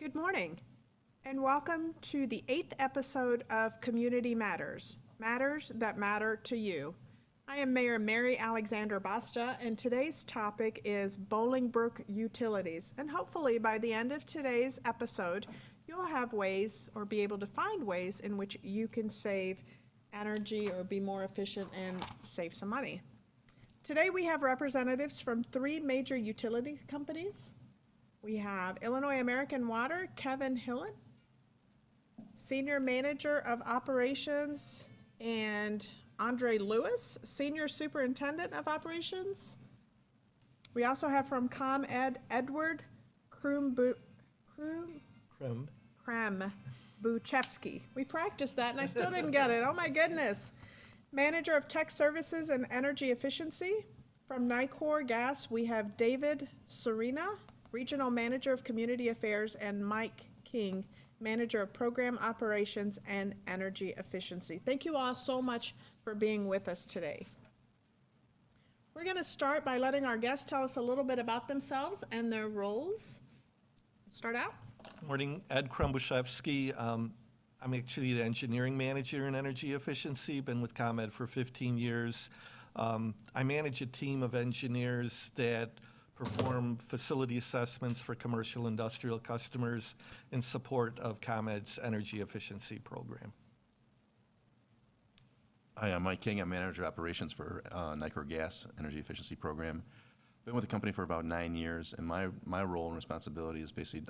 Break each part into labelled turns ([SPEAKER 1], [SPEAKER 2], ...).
[SPEAKER 1] Good morning, and welcome to the 8th episode of Community Matters, Matters that Matter to You. I am Mayor Mary Alexander Basta, and today's topic is Bolingbrook Utilities. And hopefully by the end of today's episode, you'll have ways or be able to find ways in which you can save energy or be more efficient and save some money. Today we have representatives from 3 major utility companies. We have Illinois American Water, Kevin Hillen, Senior Manager of Operations, and Andre Lewis, Senior Superintendent of Operations. We also have from ComEd, Edward Krem-Buchevsky. We practiced that and I still didn't get it. Oh my goodness. Manager of Tech Services and Energy Efficiency. From Nikoi Gas, we have David Serena, Regional Manager of Community Affairs, and Mike King, Manager of Program Operations and Energy Efficiency. Thank you all so much for being with us today. We're going to start by letting our guests tell us a little bit about themselves and their roles. Start out.
[SPEAKER 2] Morning, Ed Krembushevsky. I'm actually the engineering manager in energy efficiency, been with ComEd for 15 years. I manage a team of engineers that perform facility assessments for commercial industrial customers in support of ComEd's energy efficiency program.
[SPEAKER 3] Hi, I'm Mike King. I'm Manager of Operations for Nikoi Gas Energy Efficiency Program. Been with the company for about 9 years, and my role and responsibility is basically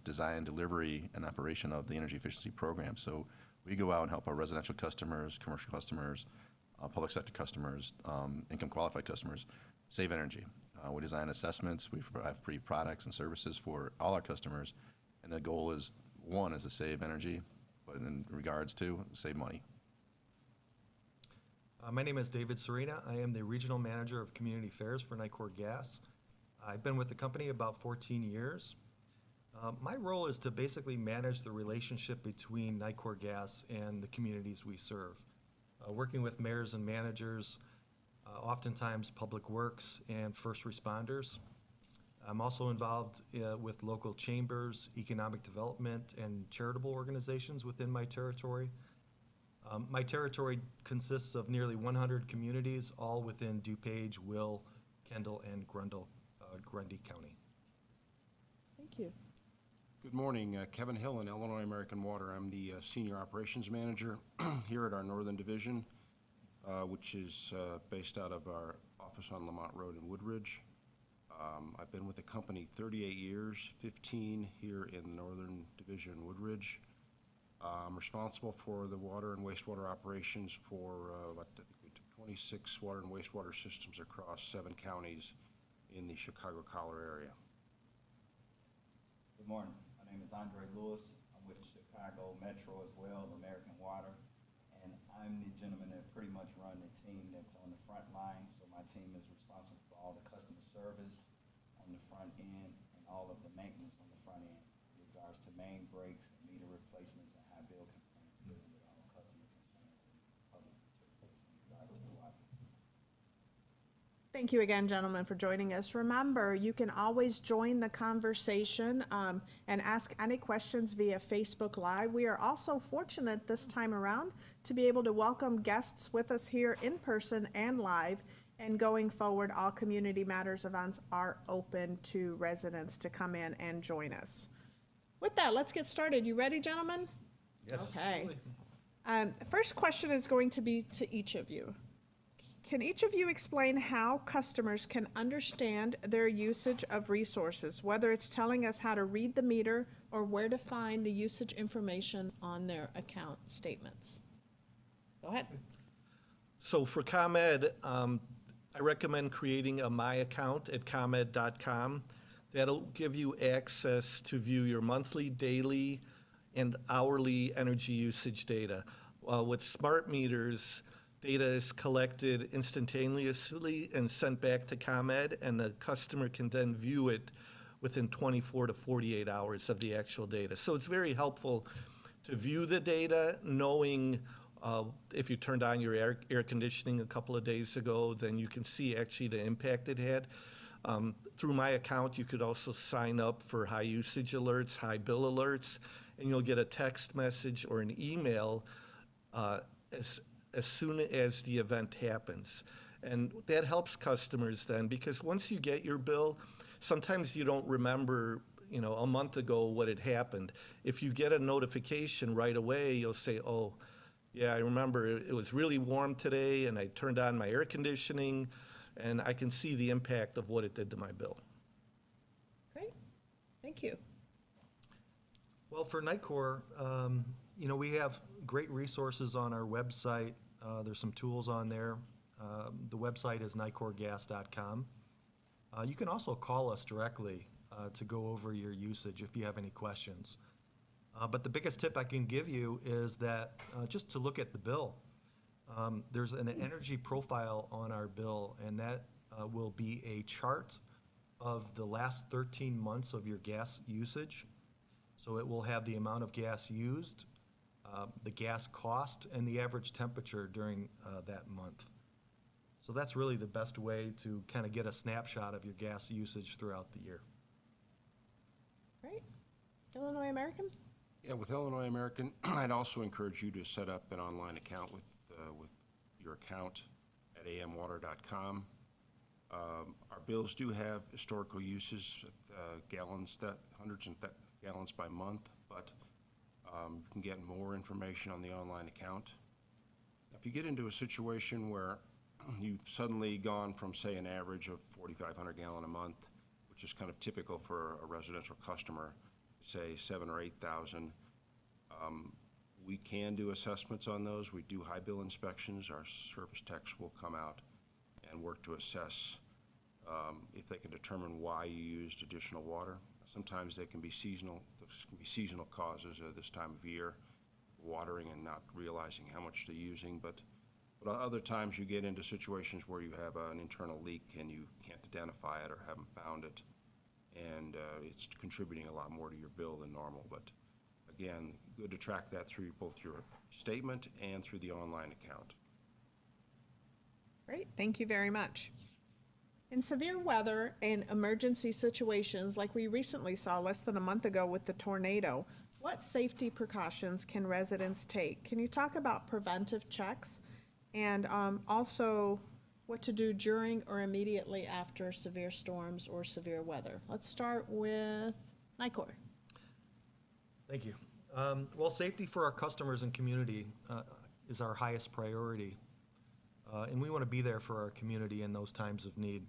[SPEAKER 3] design, delivery, and operation of the energy efficiency program. So we go out and help our residential customers, commercial customers, public sector customers, income qualified customers save energy. We design assessments, we provide free products and services for all our customers, and the goal is, one, is to save energy, but in regards to save money.
[SPEAKER 4] My name is David Serena. I am the Regional Manager of Community Affairs for Nikoi Gas. I've been with the company about 14 years. My role is to basically manage the relationship between Nikoi Gas and the communities we serve, working with mayors and managers, oftentimes public works and first responders. I'm also involved with local chambers, economic development, and charitable organizations within my territory. My territory consists of nearly 100 communities, all within DuPage, Will, Kendall, and Grundy County.
[SPEAKER 1] Thank you.
[SPEAKER 5] Good morning, Kevin Hillen, Illinois American Water. I'm the Senior Operations Manager here at our Northern Division, which is based out of our office on Lamont Road in Woodridge. I've been with the company 38 years, 15 here in the Northern Division, Woodridge. I'm responsible for the water and wastewater operations for 26 water and wastewater systems across 7 counties in the Chicago-Collar area.
[SPEAKER 6] Good morning. My name is Andre Lewis. I'm with Chicago Metro as well, American Water, and I'm the gentleman that pretty much run the team that's on the front line. So my team is responsible for all the customer service on the front end and all of the maintenance on the front end in regards to main breaks, meter replacements, and high bill complaints dealing with all customer concerns and public utilities in regards to the water.
[SPEAKER 1] Thank you again, gentlemen, for joining us. Remember, you can always join the conversation and ask any questions via Facebook Live. We are also fortunate this time around to be able to welcome guests with us here in person and live. And going forward, all Community Matters events are open to residents to come in and join us. With that, let's get started. You ready, gentlemen?
[SPEAKER 2] Yes.
[SPEAKER 1] Okay. First question is going to be to each of you. Can each of you explain how customers can understand their usage of resources, whether it's telling us how to read the meter or where to find the usage information on their account statements? Go ahead.
[SPEAKER 2] So for ComEd, I recommend creating a My Account at comed.com. That'll give you access to view your monthly, daily, and hourly energy usage data. With smart meters, data is collected instantaneously and sent back to ComEd, and the customer can then view it within 24 to 48 hours of the actual data. So it's very helpful to view the data, knowing if you turned on your air conditioning a couple of days ago, then you can see actually the impact it had. Through my account, you could also sign up for high usage alerts, high bill alerts, and you'll get a text message or an email as soon as the event happens. And that helps customers then, because once you get your bill, sometimes you don't remember, a month ago what had happened. If you get a notification right away, you'll say, oh, yeah, I remember it was really warm today and I turned on my air conditioning and I can see the impact of what it did to my bill.
[SPEAKER 1] Great, thank you.
[SPEAKER 4] Well, for Nikoi, we have great resources on our website. There's some tools on there. The website is nikorgas.com. You can also call us directly to go over your usage if you have any questions. But the biggest tip I can give you is that just to look at the bill. There's an energy profile on our bill, and that will be a chart of the last 13 months of your gas usage. So it will have the amount of gas used, the gas cost, and the average temperature during that month. So that's really the best way to kind of get a snapshot of your gas usage throughout the year.
[SPEAKER 1] Great. Illinois American?
[SPEAKER 5] Yeah, with Illinois American, I'd also encourage you to set up an online account with your account at amwater.com. Our bills do have historical uses, gallons, hundreds of gallons by month, but you can get more information on the online account. If you get into a situation where you've suddenly gone from, say, an average of 4,500 gallon a month, which is kind of typical for a residential customer, say 7,000 or 8,000, we can do assessments on those. We do high bill inspections. Our service techs will come out and work to assess if they can determine why you used additional water. Sometimes they can be seasonal. Those can be seasonal causes at this time of year, watering and not realizing how much they're using. But other times you get into situations where you have an internal leak and you can't identify it or haven't found it, and it's contributing a lot more to your bill than normal. But again, good to track that through both your statement and through the online account.
[SPEAKER 1] Great, thank you very much. In severe weather and emergency situations like we recently saw less than a month ago with the tornado, what safety precautions can residents take? Can you talk about preventive checks and also what to do during or immediately after severe storms or severe weather? Let's start with Nikoi.
[SPEAKER 4] Thank you. Well, safety for our customers and community is our highest priority, and we want to be there for our community in those times of need.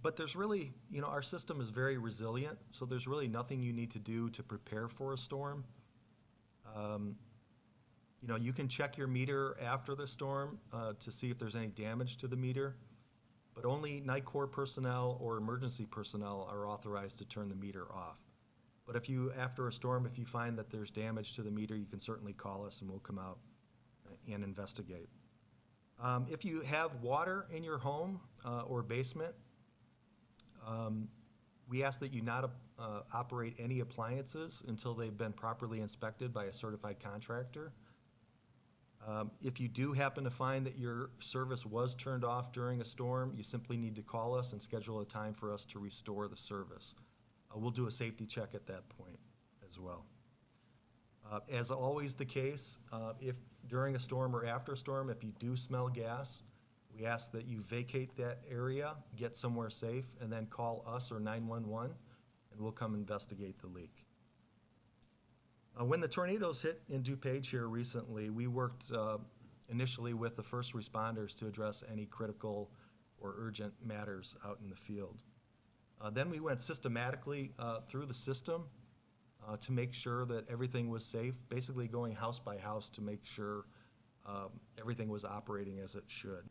[SPEAKER 4] But there's really, our system is very resilient, so there's really nothing you need to do to prepare for a storm. You can check your meter after the storm to see if there's any damage to the meter, but only Nikoi personnel or emergency personnel are authorized to turn the meter off. But after a storm, if you find that there's damage to the meter, you can certainly call us and we'll come out and investigate. If you have water in your home or basement, we ask that you not operate any appliances until they've been properly inspected by a certified contractor. If you do happen to find that your service was turned off during a storm, you simply need to call us and schedule a time for us to restore the service. We'll do a safety check at that point as well. As always the case, if during a storm or after a storm, if you do smell gas, we ask that you vacate that area, get somewhere safe, and then call us or 911, and we'll come investigate the leak. When the tornadoes hit in DuPage here recently, we worked initially with the first responders to address any critical or urgent matters out in the field. Then we went systematically through the system to make sure that everything was safe, basically going house by house to make sure everything was operating as it should.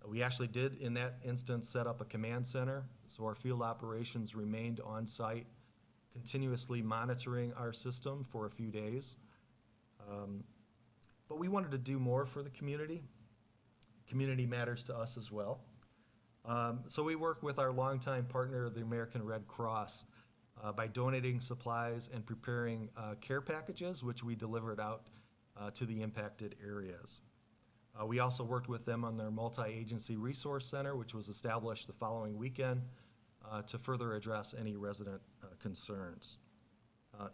[SPEAKER 4] We actually did, in that instance, set up a command center, so our field operations remained on site, continuously monitoring our system for a few days. But we wanted to do more for the community. Community matters to us as well. So we work with our longtime partner, the American Red Cross, by donating supplies and preparing care packages, which we delivered out to the impacted areas. We also worked with them on their multi-agency resource center, which was established the following weekend to further address any resident concerns.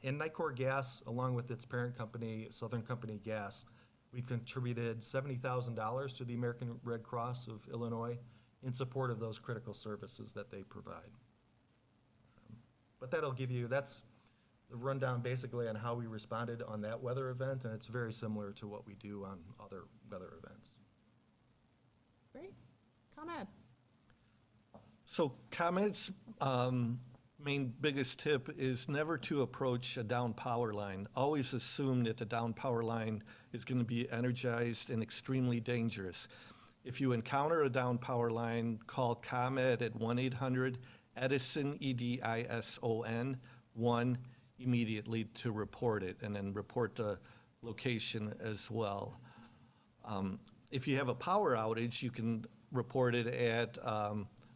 [SPEAKER 4] In Nikoi Gas, along with its parent company, Southern Company Gas, we've contributed $70,000 to the American Red Cross of Illinois in support of those critical services that they provide. But that'll give you, that's the rundown basically on how we responded on that weather event, and it's very similar to what we do on other weather events.
[SPEAKER 1] Great. ComEd.
[SPEAKER 2] So ComEd's main biggest tip is never to approach a down power line. Always assume that the down power line is going to be energized and extremely dangerous. If you encounter a down power line, call ComEd at 1-800-EDISON, EDISON, 1 immediately to report it, and then report the location as well. If you have a power outage, you can report it at,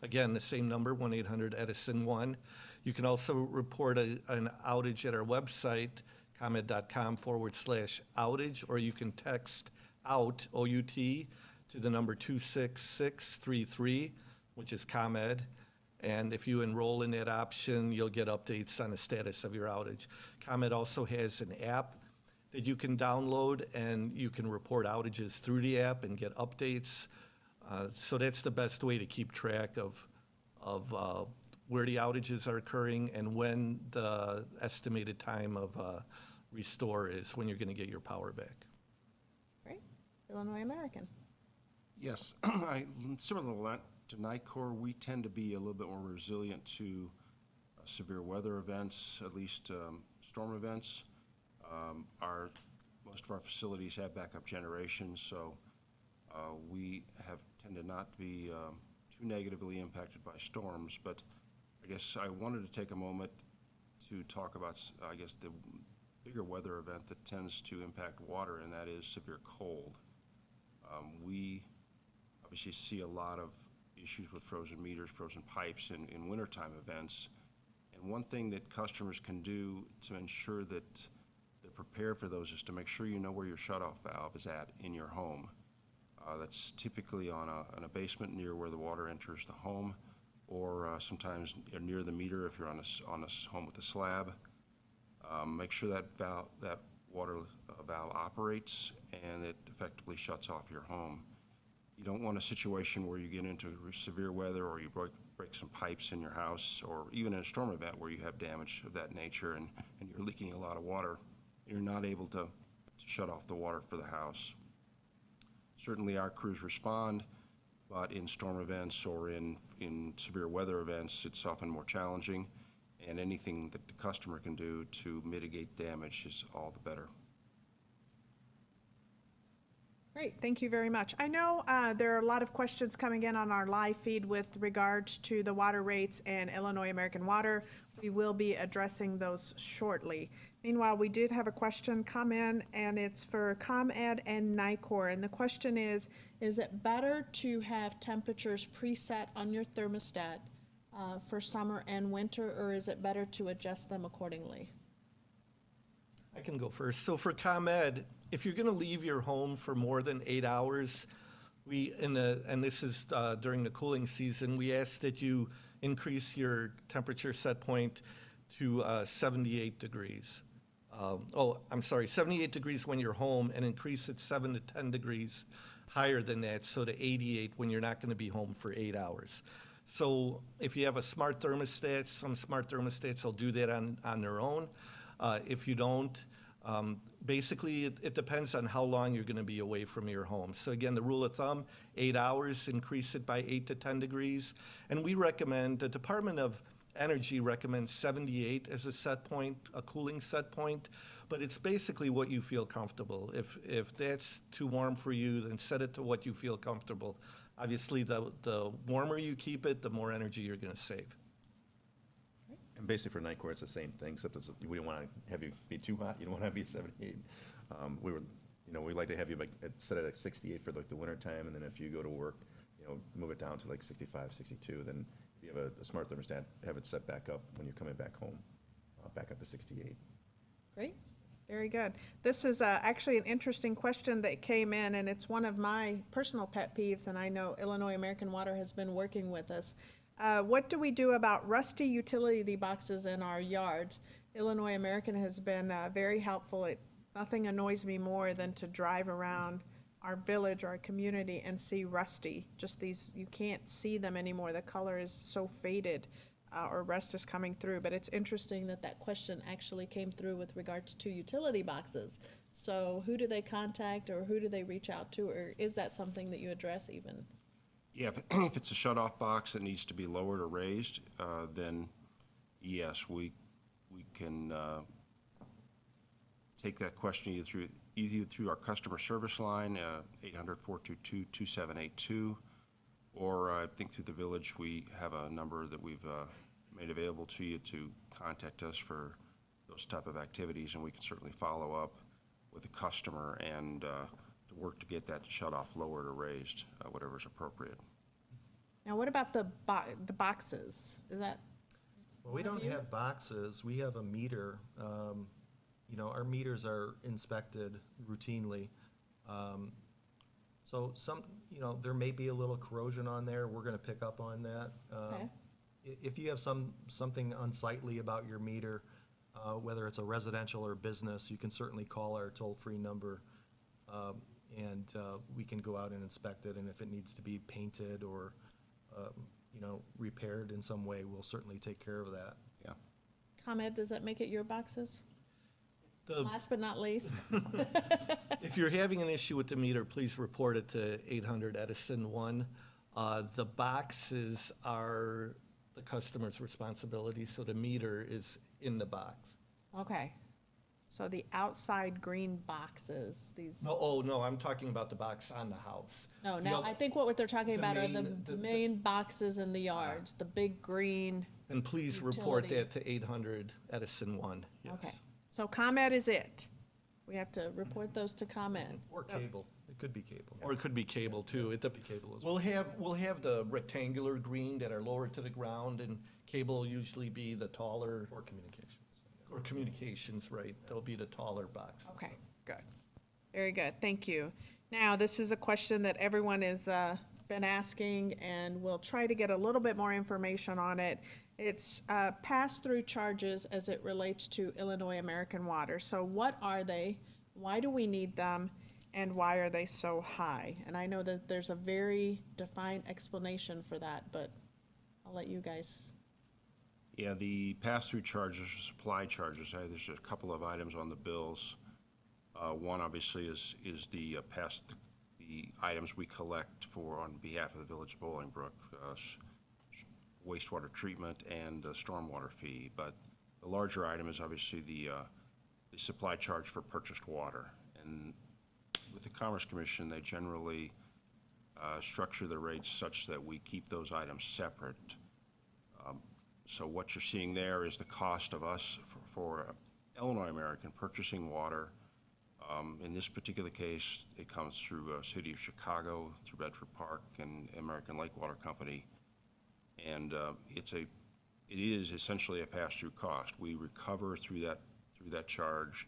[SPEAKER 2] again, the same number, 1-800-EDISON, 1. You can also report an outage at our website, comed.com/outage, or you can text out, OUT, to the number 26633, which is ComEd. And if you enroll in that option, you'll get updates on the status of your outage. ComEd also has an app that you can download, and you can report outages through the app and get updates. So that's the best way to keep track of where the outages are occurring and when the estimated time of restore is, when you're going to get your power back.
[SPEAKER 1] Great. Illinois American.
[SPEAKER 5] Yes, similar to Nikoi, we tend to be a little bit more resilient to severe weather events, at least storm events. Most of our facilities have backup generation, so we have tended not to be too negatively impacted by storms. But I guess I wanted to take a moment to talk about, I guess, the bigger weather event that tends to impact water, and that is severe cold. We obviously see a lot of issues with frozen meters, frozen pipes in wintertime events. And one thing that customers can do to ensure that they're prepared for those is to make sure you know where your shutoff valve is at in your home. That's typically on a basement near where the water enters the home, or sometimes near the meter if you're on a home with a slab. Make sure that water valve operates and it effectively shuts off your home. You don't want a situation where you get into severe weather or you break some pipes in your house, or even in a storm event where you have damage of that nature and you're leaking a lot of water. You're not able to shut off the water for the house. Certainly our crews respond, but in storm events or in severe weather events, it's often more challenging, and anything that the customer can do to mitigate damage is all the better.
[SPEAKER 1] Great, thank you very much. I know there are a lot of questions coming in on our live feed with regards to the water rates and Illinois American Water. We will be addressing those shortly. Meanwhile, we did have a question come in, and it's for ComEd and Nikoi. And the question is it better to have temperatures preset on your thermostat for summer and winter, or is it better to adjust them accordingly?
[SPEAKER 2] I can go first. So for ComEd, if you're going to leave your home for more than 8 hours, and this is during the cooling season, we ask that you increase your temperature set point to 78 degrees. 78 degrees when you're home, and increase it 7 to 10 degrees higher than that, so to 88 when you're not going to be home for 8 hours. So if you have a smart thermostat, some smart thermostats will do that on their own. If you don't, basically it depends on how long you're going to be away from your home. So again, the rule of thumb, 8 hours, increase it by 8 to 10 degrees. And we recommend, the Department of Energy recommends 78 as a set point, a cooling set point, but it's basically what you feel comfortable. If that's too warm for you, then set it to what you feel comfortable. Obviously, the warmer you keep it, the more energy you're going to save.
[SPEAKER 3] And basically for Nikoi, it's the same thing, except we don't want to have you be too hot. You don't want to have you 78. We like to have you set it at 68 for the winter time, and then if you go to work, move it down to 65, 62. Then if you have a smart thermostat, have it set back up when you're coming back home, back up to 68.
[SPEAKER 1] Great. Very good. This is actually an interesting question that came in, and it's one of my personal pet peeves, and I know Illinois American Water has been working with us. What do we do about rusty utility boxes in our yards? Illinois American has been very helpful. Nothing annoys me more than to drive around our village, our community, and see rusty. Just these, you can't see them anymore. The color is so faded. Or rust is coming through, but it's interesting that that question actually came through with regards to utility boxes. So who do they contact, or who do they reach out to, or is that something that you address even?
[SPEAKER 5] Yeah, if it's a shut-off box that needs to be lowered or raised, then yes, we can take that question either through our customer service line, 800-422-2782, or I think through the village, we have a number that we've made available to you to contact us for those type of activities, and we can certainly follow up with the customer and to work to get that shut off lowered or raised, whatever is appropriate.
[SPEAKER 1] Now, what about the boxes? Is that,
[SPEAKER 4] Well, we don't
[SPEAKER 1] you?
[SPEAKER 4] have boxes, we have a meter. You know, our meters are inspected routinely. So you know, there may be a little corrosion on there, we're gonna pick up on that.
[SPEAKER 1] Okay.
[SPEAKER 4] If you have something unsightly about your meter, whether it's a residential or business, you can certainly call our toll-free number, and we can go out and inspect it, and if it needs to be painted or, you know, repaired in some way, we'll certainly take care of that.
[SPEAKER 5] Yeah.
[SPEAKER 1] ComEd, does that make it your boxes?
[SPEAKER 2] The-
[SPEAKER 1] Last but not least.
[SPEAKER 2] If you're having an issue with the meter, please report it to 800 Edison 1. The boxes are the customer's responsibility, so the meter is in the box.
[SPEAKER 1] Okay. So the outside green boxes, these.
[SPEAKER 2] No, I'm talking about the box on the house.
[SPEAKER 1] No,
[SPEAKER 2] You
[SPEAKER 1] now,
[SPEAKER 2] know,
[SPEAKER 1] I think what they're talking
[SPEAKER 2] the
[SPEAKER 1] about are
[SPEAKER 2] main-
[SPEAKER 1] the main boxes in the yards, the big green.
[SPEAKER 2] And please report
[SPEAKER 1] Utility.
[SPEAKER 2] that to 800 Edison 1, yes.
[SPEAKER 1] Okay. So ComEd is it. We have to report those to ComEd.
[SPEAKER 4] Or cable, it could be cable.
[SPEAKER 2] Or it could be cable too. It
[SPEAKER 4] Could be cable as well.
[SPEAKER 2] We'll have the rectangular green that are lower to the ground, and cable will usually be the taller,
[SPEAKER 4] Or communications.
[SPEAKER 2] or communications, right? They'll be the taller boxes.
[SPEAKER 1] Okay, good. Very good, thank you. Now, this is a question that everyone has been asking, and we'll try to get a little bit more information on it. It's pass-through charges as it relates to Illinois American Water. So what are they? Why do we need them? And why are they so high? And I know that there's a very defined explanation for that, but I'll let you guys.
[SPEAKER 5] Yeah, the pass-through charges, or supply charges, there's a couple of items on the bills. One obviously is the the items we collect for on behalf of the Village of Bolingbrook, wastewater treatment and stormwater fee. But the larger item is obviously the supply charge for purchased water. And with the Commerce Commission, they generally structure the rates such that we keep those items separate. So what you're seeing there is the cost of us for Illinois American purchasing water. In this particular case, it comes through City of Chicago, through Bedford Park and American Lake Water Company. And it is essentially a pass-through cost. We recover through that charge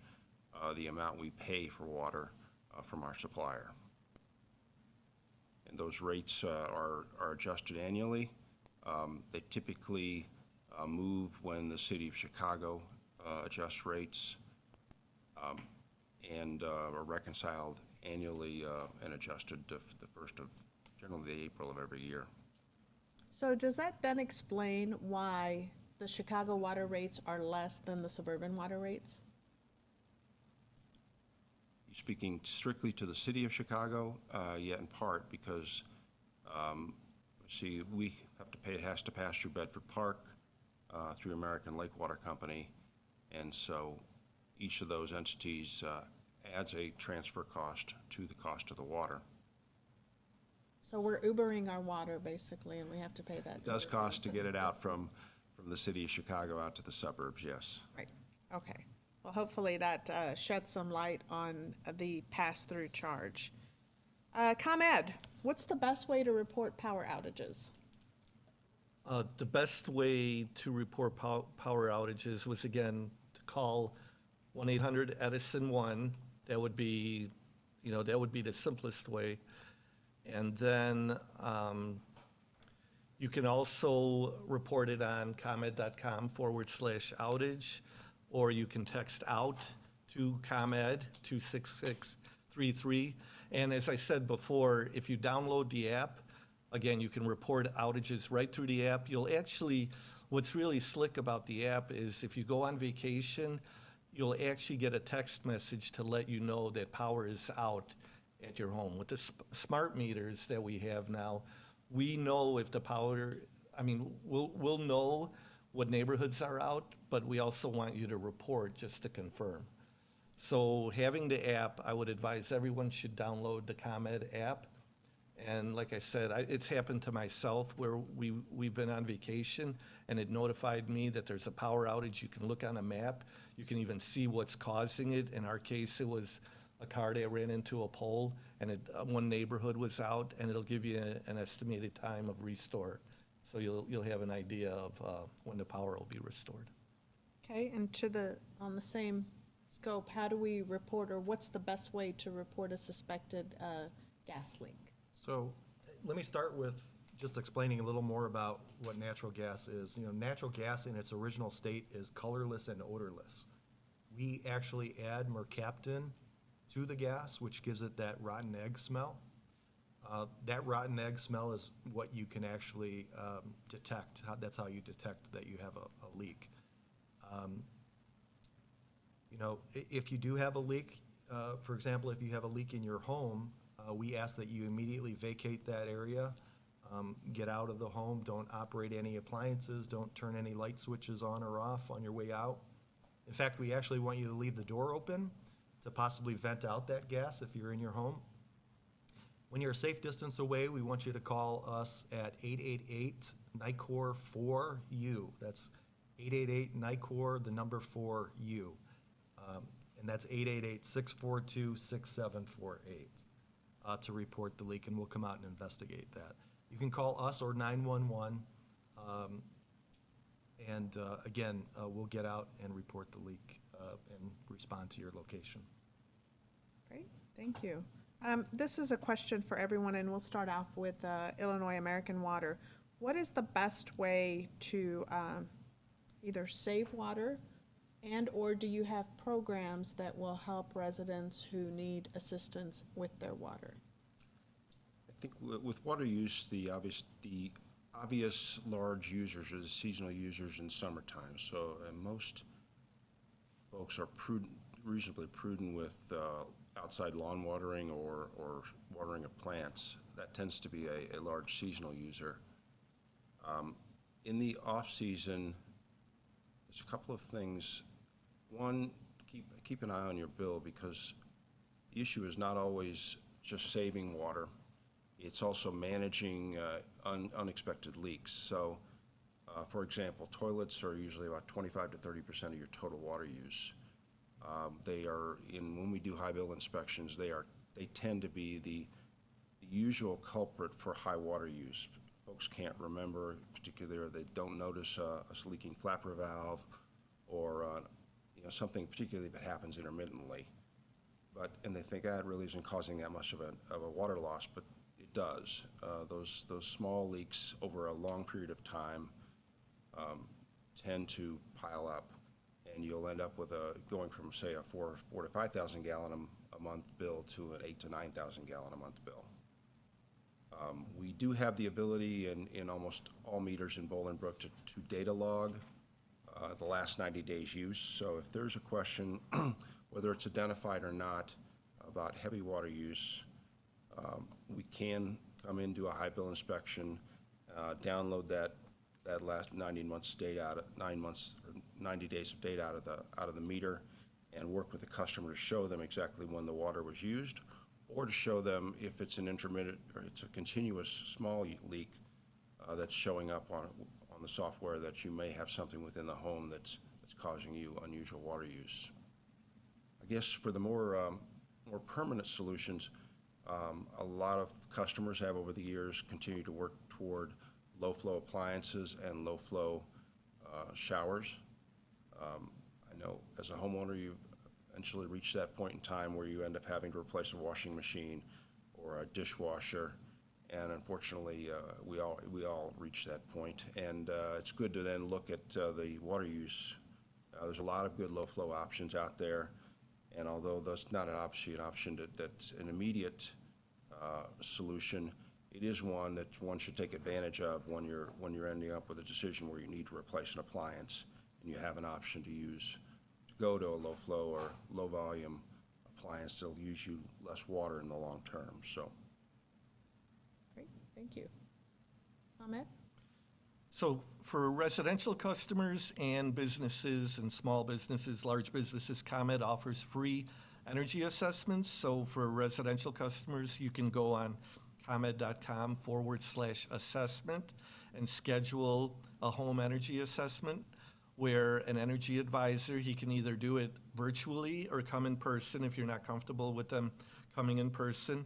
[SPEAKER 5] the amount we pay for water from our supplier. And those rates are adjusted annually. They typically move when the City of Chicago adjusts rates, and are reconciled annually and adjusted to the first of, generally the April of every year.
[SPEAKER 1] So does that then explain why the Chicago water rates are less than the suburban water rates?
[SPEAKER 5] You're speaking strictly to the City of Chicago, yet in part because, we have to pay, it has to pass through Bedford Park, through American Lake Water Company, and so each of those entities adds a transfer cost to the cost of the water.
[SPEAKER 1] So we're Ubering our water basically, and we have to pay that.
[SPEAKER 5] It does cost to get it out from the City of Chicago out to the suburbs, yes.
[SPEAKER 1] Right, okay. Well, hopefully that sheds some light on the pass-through charge. ComEd, what's the best way to report power outages?
[SPEAKER 2] The best way to report power outages was, again, to call 1-800-EDISON-1. That would be, that would be the simplest way. And then you can also report it on ComEd.com/outage, or you can text out to ComEd 26633. And as I said before, if you download the app, again, you can report outages right through the app. You'll actually, what's really slick about the app is if you go on vacation, you'll actually get a text message to let you know that power is out at your home. With the smart meters that we have now, we know if the power, we'll know what neighborhoods are out, but we also want you to report just to confirm. So having the app, I would advise everyone should download the ComEd app. And like I said, it's happened to myself where we've been on vacation and it notified me that there's a power outage. You can look on a map. You can even see what's causing it. In our case, it was a car that ran into a pole and one neighborhood was out, and it'll give you an estimated time of restore. So you'll have an idea of when the power will be restored.
[SPEAKER 1] Okay, and on the same scope, how do we report, or what's the best way to report a suspected gas leak?
[SPEAKER 4] So let me start with just explaining a little more about what natural gas is. Natural gas in its original state is colorless and odorless. We actually add mercaptan to the gas, which gives it that rotten egg smell. That rotten egg smell is what you can actually detect. That's how you detect that you have a leak. If you do have a leak, for example, if you have a leak in your home, we ask that you immediately vacate that area, get out of the home, don't operate any appliances, don't turn any light switches on or off on your way out. In fact, we actually want you to leave the door open to possibly vent out that gas if you're in your home. When you're a safe distance away, we want you to call us at 888-NICOR-4U. That's 888-NICOR, the number 4U. And that's 888-642-6748 to report the leak, and we'll come out and investigate that. You can call us or 911, and again, we'll get out and report the leak and respond to your location.
[SPEAKER 1] Great, thank you. This is a question for everyone, and we'll start off with Illinois American Water. What is the best way to either save water, and or do you have programs that will help residents who need assistance with their water?
[SPEAKER 5] I think with water use, the obvious large users are the seasonal users in summertime. So most folks are reasonably prudent with outside lawn watering or watering of plants. That tends to be a large seasonal user. In the off-season, there's a couple of things. One, keep an eye on your bill, because the issue is not always just saving water. It's also managing unexpected leaks. So, for example, toilets are usually about 25 to 30% of your total water use. When we do high bill inspections, they tend to be the usual culprit for high water use. Folks can't remember, particularly, or they don't notice a leaking flapper valve, or something particularly that happens intermittently. And they think, it really isn't causing that much of a water loss, but it does. Those small leaks over a long period of time tend to pile up, and you'll end up with going from, say, a 4,000 to 5,000 gallon a month bill to an 8,000 to 9,000 gallon a month bill. We do have the ability in almost all meters in Bolingbrook to data log the last 90 days use. So if there's a question, whether it's identified or not, about heavy water use, we can come in, do a high bill inspection, download that last 90 months data, 90 days of data out of the meter, and work with the customer to show them exactly when the water was used, or to show them if it's an intermittent or it's a continuous small leak that's showing up on the software, that you may have something within the home that's causing you unusual water use. I guess for the more permanent solutions, a lot of customers have over the years continued to work toward low flow appliances and low flow showers. I know as a homeowner, eventually reach that point in time where you end up having to replace a washing machine or a dishwasher. And unfortunately, we all reach that point. And it's good to then look at the water use. There's a lot of good low-flow options out there. And although that's not an option that's an immediate solution, it is one that one should take advantage of when you're ending up with a decision where you need to replace an appliance and you have an option to go to a low-flow or low-volume appliance that'll use you less water in the long term. So.
[SPEAKER 1] Great, thank you. Ahmed?
[SPEAKER 2] So for residential customers and businesses and small businesses, large businesses, ComEd offers free energy assessments. So for residential customers, you can go on ComEd.com/assessment and schedule a home energy assessment where an energy advisor, he can either do it virtually or come in person if you're not comfortable with them coming in person.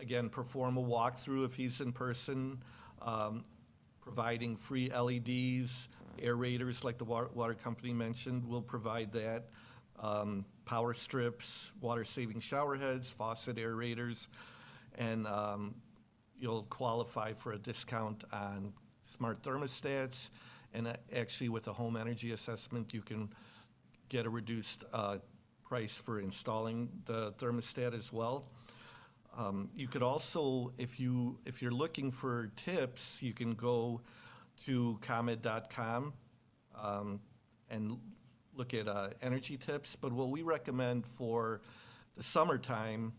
[SPEAKER 2] Again, perform a walkthrough if he's in person, providing free LEDs, aerators like the water company mentioned, will provide that. Power strips, water-saving shower heads, faucet aerators, and you'll qualify for a discount on smart thermostats. And actually, with a home energy assessment, you can get a reduced price for installing the thermostat as well. You could also, if you're looking for tips, you can go to ComEd.com and look at energy tips. But what we recommend for the summertime,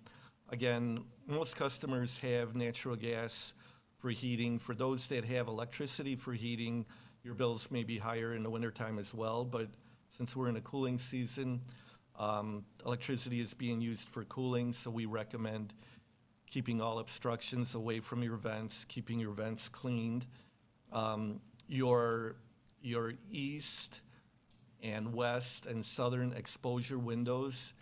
[SPEAKER 2] again, most customers have natural gas for heating. For those that have electricity for heating, your bills may be higher in the wintertime as well. But since we're in a cooling season, electricity is being used for cooling, so we recommend keeping all obstructions away from your vents, keeping your vents cleaned. Your east and west and southern exposure windows,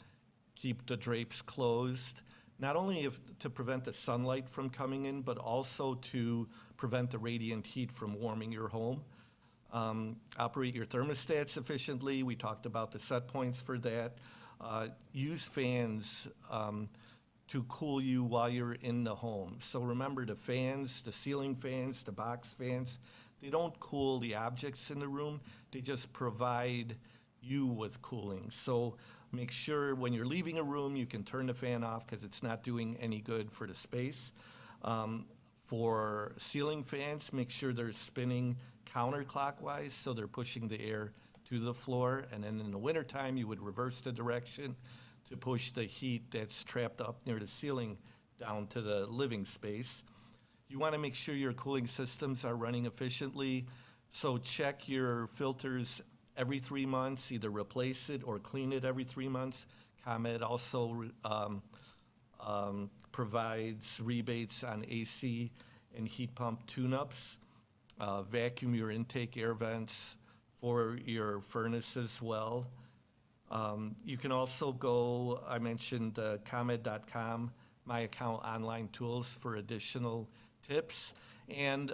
[SPEAKER 2] keep the drapes closed, not only to prevent the sunlight from coming in, but also to prevent the radiant heat from warming your home. Operate your thermostats efficiently. We talked about the set points for that. Use fans to cool you while you're in the home. So remember, the fans, the ceiling fans, the box fans, they don't cool the objects in the room. They just provide you with cooling. So make sure when you're leaving a room, you can turn the fan off because it's not doing any good for the space. For ceiling fans, make sure they're spinning counterclockwise so they're pushing the air to the floor. And then in the wintertime, you would reverse the direction to push the heat that's trapped up near the ceiling down to the living space. You want to make sure your cooling systems are running efficiently, so check your filters every 3 months, either replace it or clean it every 3 months. ComEd also provides rebates on AC and heat pump tune-ups. Vacuum your intake air vents for your furnace as well. You can also go, I mentioned ComEd.com, My Account online tools for additional tips. And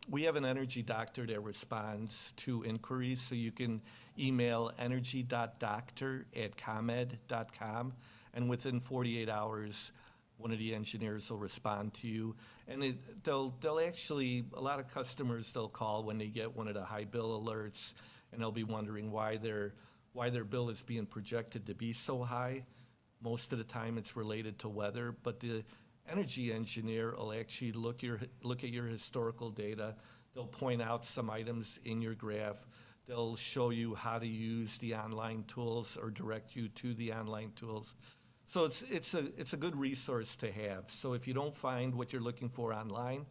[SPEAKER 2] we have an energy doctor that responds to inquiries, so you can email energy.doctor@comed.com, and within 48 hours, one of the engineers will respond to you. And they'll actually, a lot of customers, they'll call when they get one of the high bill alerts, and they'll be wondering why their bill is being projected to be so high. Most of the time it's related to weather, but the energy engineer will actually look at your historical data. They'll point out some items in your graph. They'll show you how to use the online tools or direct you to the online tools. So it's a good resource to have. So if you don't find what you're looking for online,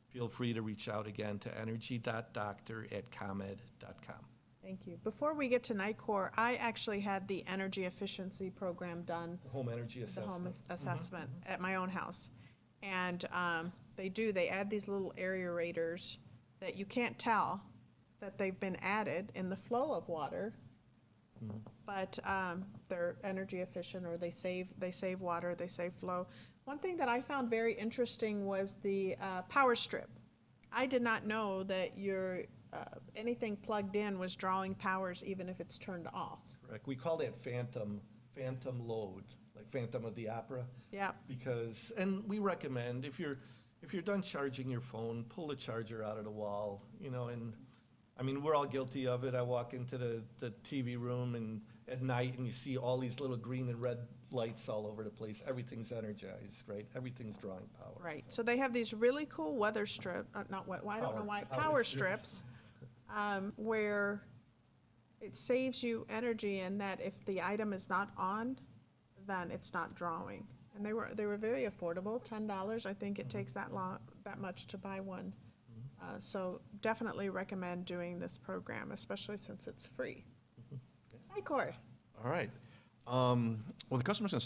[SPEAKER 2] feel free to reach out again to energy.doctor@comed.com.
[SPEAKER 1] Thank you. Before we get to Nikoi, I actually had the energy efficiency program done,
[SPEAKER 2] The home energy
[SPEAKER 1] the home
[SPEAKER 2] assessment.
[SPEAKER 1] assessment at my own house. And they add these little aerators that you can't tell that they've been added in the flow of water, but they're energy efficient, or they save water, they save flow. One thing that I found very interesting was the power strip. I did not know that your anything plugged in was drawing powers even if it's turned off.
[SPEAKER 2] correct. We call that phantom load, like Phantom of the Opera.
[SPEAKER 1] Yeah.
[SPEAKER 2] Because, and we recommend, if you're done charging your phone, pull the charger out of the wall, and, I mean, we're all guilty of it. I walk into the TV room and at night and you see all these little green and red lights all over the place. Everything's energized, right? Everything's drawing power.
[SPEAKER 1] Right, so they have these really cool weather strip, not what, I don't know why, power strips, where it saves you energy in that if the item is not on, then it's not drawing. And they were very affordable, $10. I think it takes that much to buy one. So definitely recommend doing this program, especially since it's free. Hi, Corey.
[SPEAKER 3] All right. Well, the customers can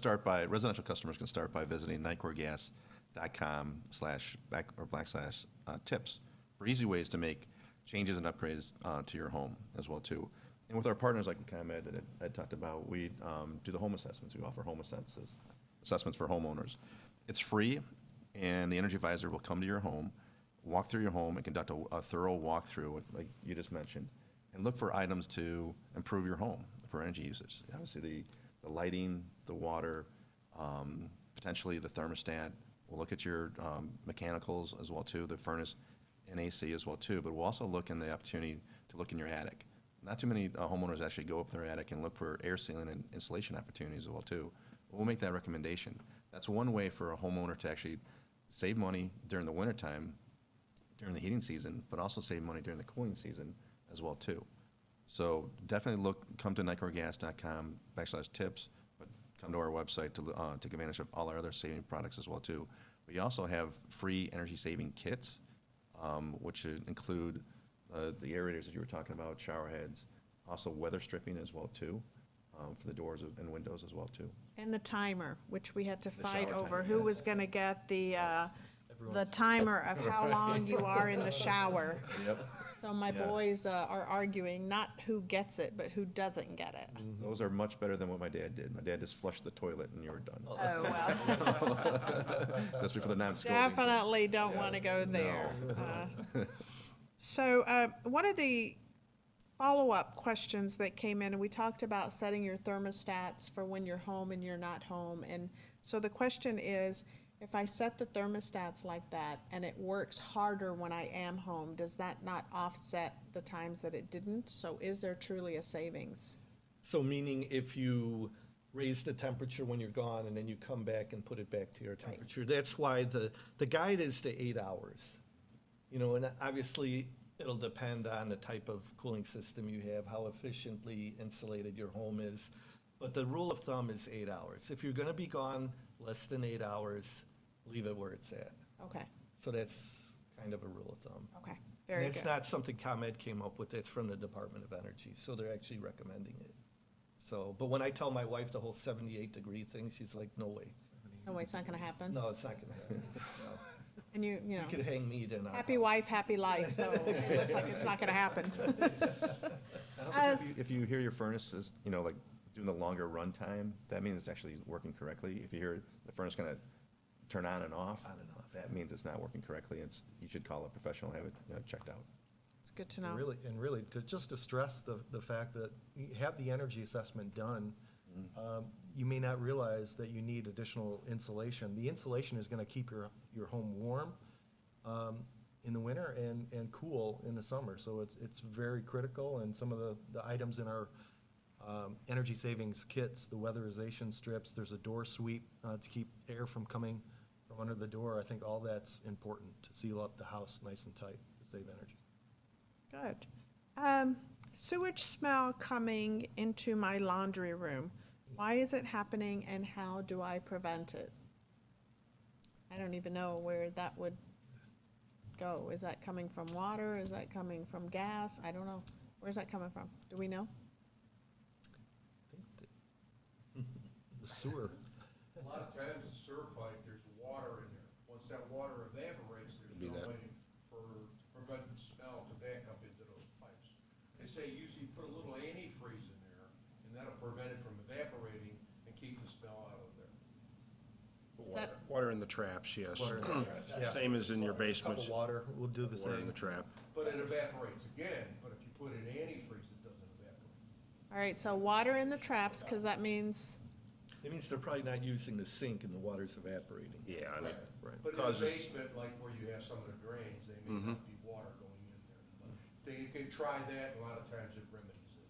[SPEAKER 3] residential customers can start by visiting nicorgas.com/tips for easy ways to make changes and upgrades to your home as well too. And with our partners like ComEd that I talked about, we do the home assessments. We offer home assessments for homeowners. It's free, and the energy advisor will come to your home, walk through your home, and conduct a thorough walkthrough, like you just mentioned, and look for items to improve your home for energy usage. Obviously, the lighting, the water, potentially the thermostat. We'll look at your mechanicals as well too, the furnace and AC as well too. But we'll also look in the opportunity to look in your attic. Not too many homeowners actually go up their attic and look for air sealing and insulation opportunities as well too. We'll make that recommendation. That's one way for a homeowner to actually save money during the wintertime, during the heating season, but also save money during the cooling season as well too. So definitely come to nicorgas.com/tips, but come to our website to take advantage of all our other saving products as well too. We also have free energy saving kits, which include the aerators that you were talking about, shower heads, also weather stripping as well too, for the doors and windows as well too.
[SPEAKER 1] And the timer, which we had to fight
[SPEAKER 3] shower
[SPEAKER 1] over,
[SPEAKER 3] timer,
[SPEAKER 1] who
[SPEAKER 3] yes.
[SPEAKER 1] was gonna get the timer of how long you are in the shower.
[SPEAKER 3] Yep.
[SPEAKER 1] So my
[SPEAKER 3] Yeah.
[SPEAKER 1] boys are arguing not who gets it, but who doesn't get it.
[SPEAKER 3] Those are much better than what my dad did. My dad just flushed the toilet and you were done.
[SPEAKER 1] Oh, well,
[SPEAKER 3] That's before the non-scolding.
[SPEAKER 1] definitely don't want to go there. So one of the follow-up questions that came in, and we talked about setting your thermostats for when you're home and you're not home. And so the question is, if I set the thermostats like that and it works harder when I am home, does that not offset the times that it didn't? So is there truly a savings?
[SPEAKER 2] So meaning if you raise the temperature when you're gone and then you come back and put it back to your temperature, that's why the guide is the 8 hours. And obviously it'll depend on the type of cooling system you have, how efficiently insulated your home is. But the rule of thumb is 8 hours. If you're gonna be gone less than 8 hours, leave it where it's at.
[SPEAKER 1] Okay,
[SPEAKER 2] So that's kind of a rule of thumb.
[SPEAKER 1] okay, very
[SPEAKER 2] And it's
[SPEAKER 1] good.
[SPEAKER 2] not something ComEd came up with, it's from the Department of Energy, so they're actually recommending it. So, but when I tell my wife the whole 78-degree thing, she's like, no way.
[SPEAKER 1] No, it's not gonna happen.
[SPEAKER 2] No, it's not gonna happen. No.
[SPEAKER 1] And you
[SPEAKER 2] You
[SPEAKER 1] know,
[SPEAKER 2] could hang meat in our
[SPEAKER 1] happy
[SPEAKER 2] house.
[SPEAKER 1] wife, happy life, so it looks like it's not gonna happen.
[SPEAKER 3] And also, if you hear your furnace is, like doing the longer run time, that means it's actually working correctly. If you hear the furnace kind of turn on and off, that means it's not working correctly. You should call a professional, have it checked out.
[SPEAKER 1] It's good to know.
[SPEAKER 4] Really, to stress the fact that you have the energy assessment done, you may not realize that you need additional insulation. The insulation is going to keep your home warm in the winter and cool in the summer. So it's very critical, and some of the items in our energy savings kits, the weatherization strips, there's a door sweep to keep air from coming from under the door. I think all that's important to seal up the house nice and tight to save energy.
[SPEAKER 1] Good. Sewage smell coming into my laundry room. Why is it happening and how do I prevent it? I don't even know where that would go. Is that coming from water? Is that coming from gas? I don't know. Where's that coming from? Do we know?
[SPEAKER 4] The sewer.
[SPEAKER 7] A lot of times the sewer pipe, there's water in there. Once that water evaporates, there's
[SPEAKER 5] Be
[SPEAKER 7] no
[SPEAKER 5] that.
[SPEAKER 7] way to prevent the smell to back up into those pipes. They say usually put a little antifreeze in there, and that'll prevent it from evaporating and keep the smell out of there.
[SPEAKER 5] Water in the traps, yes.
[SPEAKER 4] Water in the traps, yeah.
[SPEAKER 5] Same as in your
[SPEAKER 4] Cup
[SPEAKER 5] basements.
[SPEAKER 4] of water will do the
[SPEAKER 5] Water in
[SPEAKER 4] same.
[SPEAKER 5] the trap.
[SPEAKER 7] But it evaporates again, but if you put in antifreeze, it doesn't evaporate.
[SPEAKER 1] All right, so water in the traps, because that means,
[SPEAKER 2] It means they're probably not using the sink and the water's evaporating.
[SPEAKER 5] Yeah, and it
[SPEAKER 7] But in the
[SPEAKER 5] causes,
[SPEAKER 7] basement, like where you have some of the drains, they may not be water going in there. But they can try that, and a lot of times it remedies it.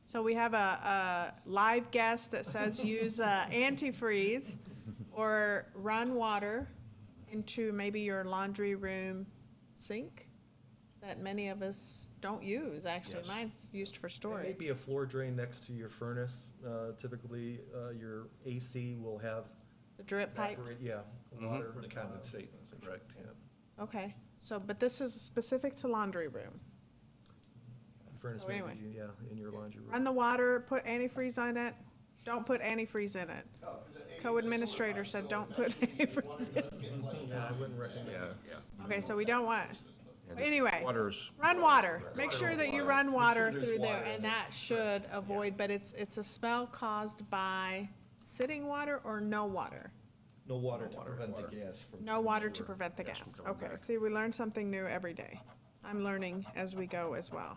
[SPEAKER 1] so we have a live guest that says use antifreeze or run water into maybe your laundry room sink that many of us don't use, actually.
[SPEAKER 4] Yes.
[SPEAKER 1] Mine's used for
[SPEAKER 4] There may
[SPEAKER 1] storage.
[SPEAKER 4] be a floor drain next to your furnace. Typically, your AC will have
[SPEAKER 1] The drip pipe,
[SPEAKER 4] water.
[SPEAKER 2] For the condensate, correct, yeah.
[SPEAKER 1] okay. So, but this is specific to laundry room.
[SPEAKER 4] Furnace
[SPEAKER 1] So
[SPEAKER 4] may
[SPEAKER 1] anyway.
[SPEAKER 4] be, in your laundry room.
[SPEAKER 1] Run the water, put antifreeze on it, don't put antifreeze in it. Co-administrator said don't put antifreeze in.
[SPEAKER 4] Yeah, I wouldn't recommend.
[SPEAKER 1] Okay, so we don't want, anyway,
[SPEAKER 5] water's,
[SPEAKER 1] run water. Make sure that you run water
[SPEAKER 2] there's
[SPEAKER 1] through there,
[SPEAKER 2] water in
[SPEAKER 1] and
[SPEAKER 2] it.
[SPEAKER 1] that should avoid, but it's a smell caused by sitting water or no water?
[SPEAKER 2] No water to prevent the gas from.
[SPEAKER 1] No water to prevent the gas. Okay, see, we learn something new every day. I'm learning as we go as well.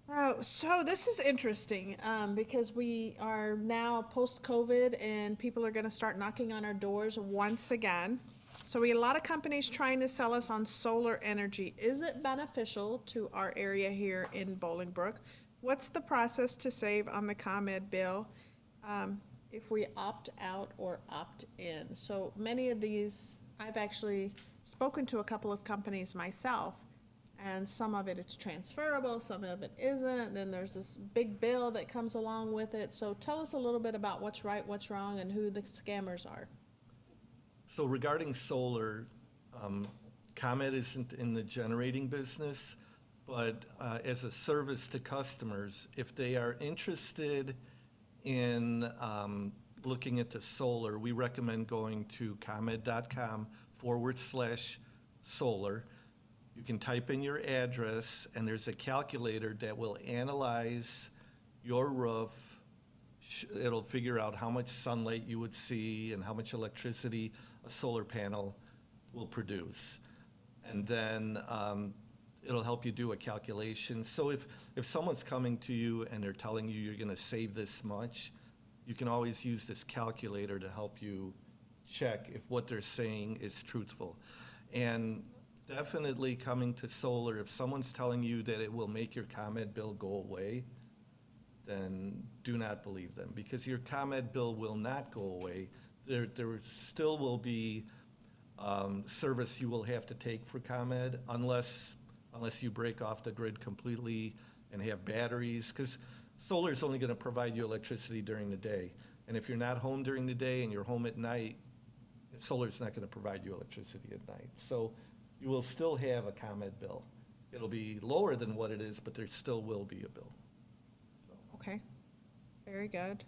[SPEAKER 1] Oh, so this is interesting, because we are now post-COVID and people are gonna start knocking on our doors once again. So we get a lot of companies trying to sell us on solar energy. Is it beneficial to our area here in Bolingbrook? What's the process to save on the ComEd bill, if we opt out or opt in? So many of these, I've actually spoken to a couple of companies myself, and some of it it's transferable, some of it isn't, then there's this big bill that comes along with it. So tell us a little bit about what's right, what's wrong, and who the scammers are.
[SPEAKER 2] So regarding solar, ComEd isn't in the generating business, but as a service to customers, if they are interested in looking at the solar, we recommend going to ComEd.com/solar. You can type in your address, and there's a calculator that will analyze your roof. It'll figure out how much sunlight you would see and how much electricity a solar panel will produce. And then it'll help you do a calculation. So if someone's coming to you and they're telling you you're gonna save this much, you can always use this calculator to help you check if what they're saying is truthful. And definitely coming to solar, if someone's telling you that it will make your ComEd bill go away, then do not believe them, because your ComEd bill will not go away. There still will be service you will have to take for ComEd unless you break off the grid completely and have batteries, because solar's only gonna provide you electricity during the day. And if you're not home during the day and you're home at night, solar's not gonna provide you electricity at night. So you will still have a ComEd bill. It'll be lower than what it is, but there still will be a bill.
[SPEAKER 1] Okay, very good.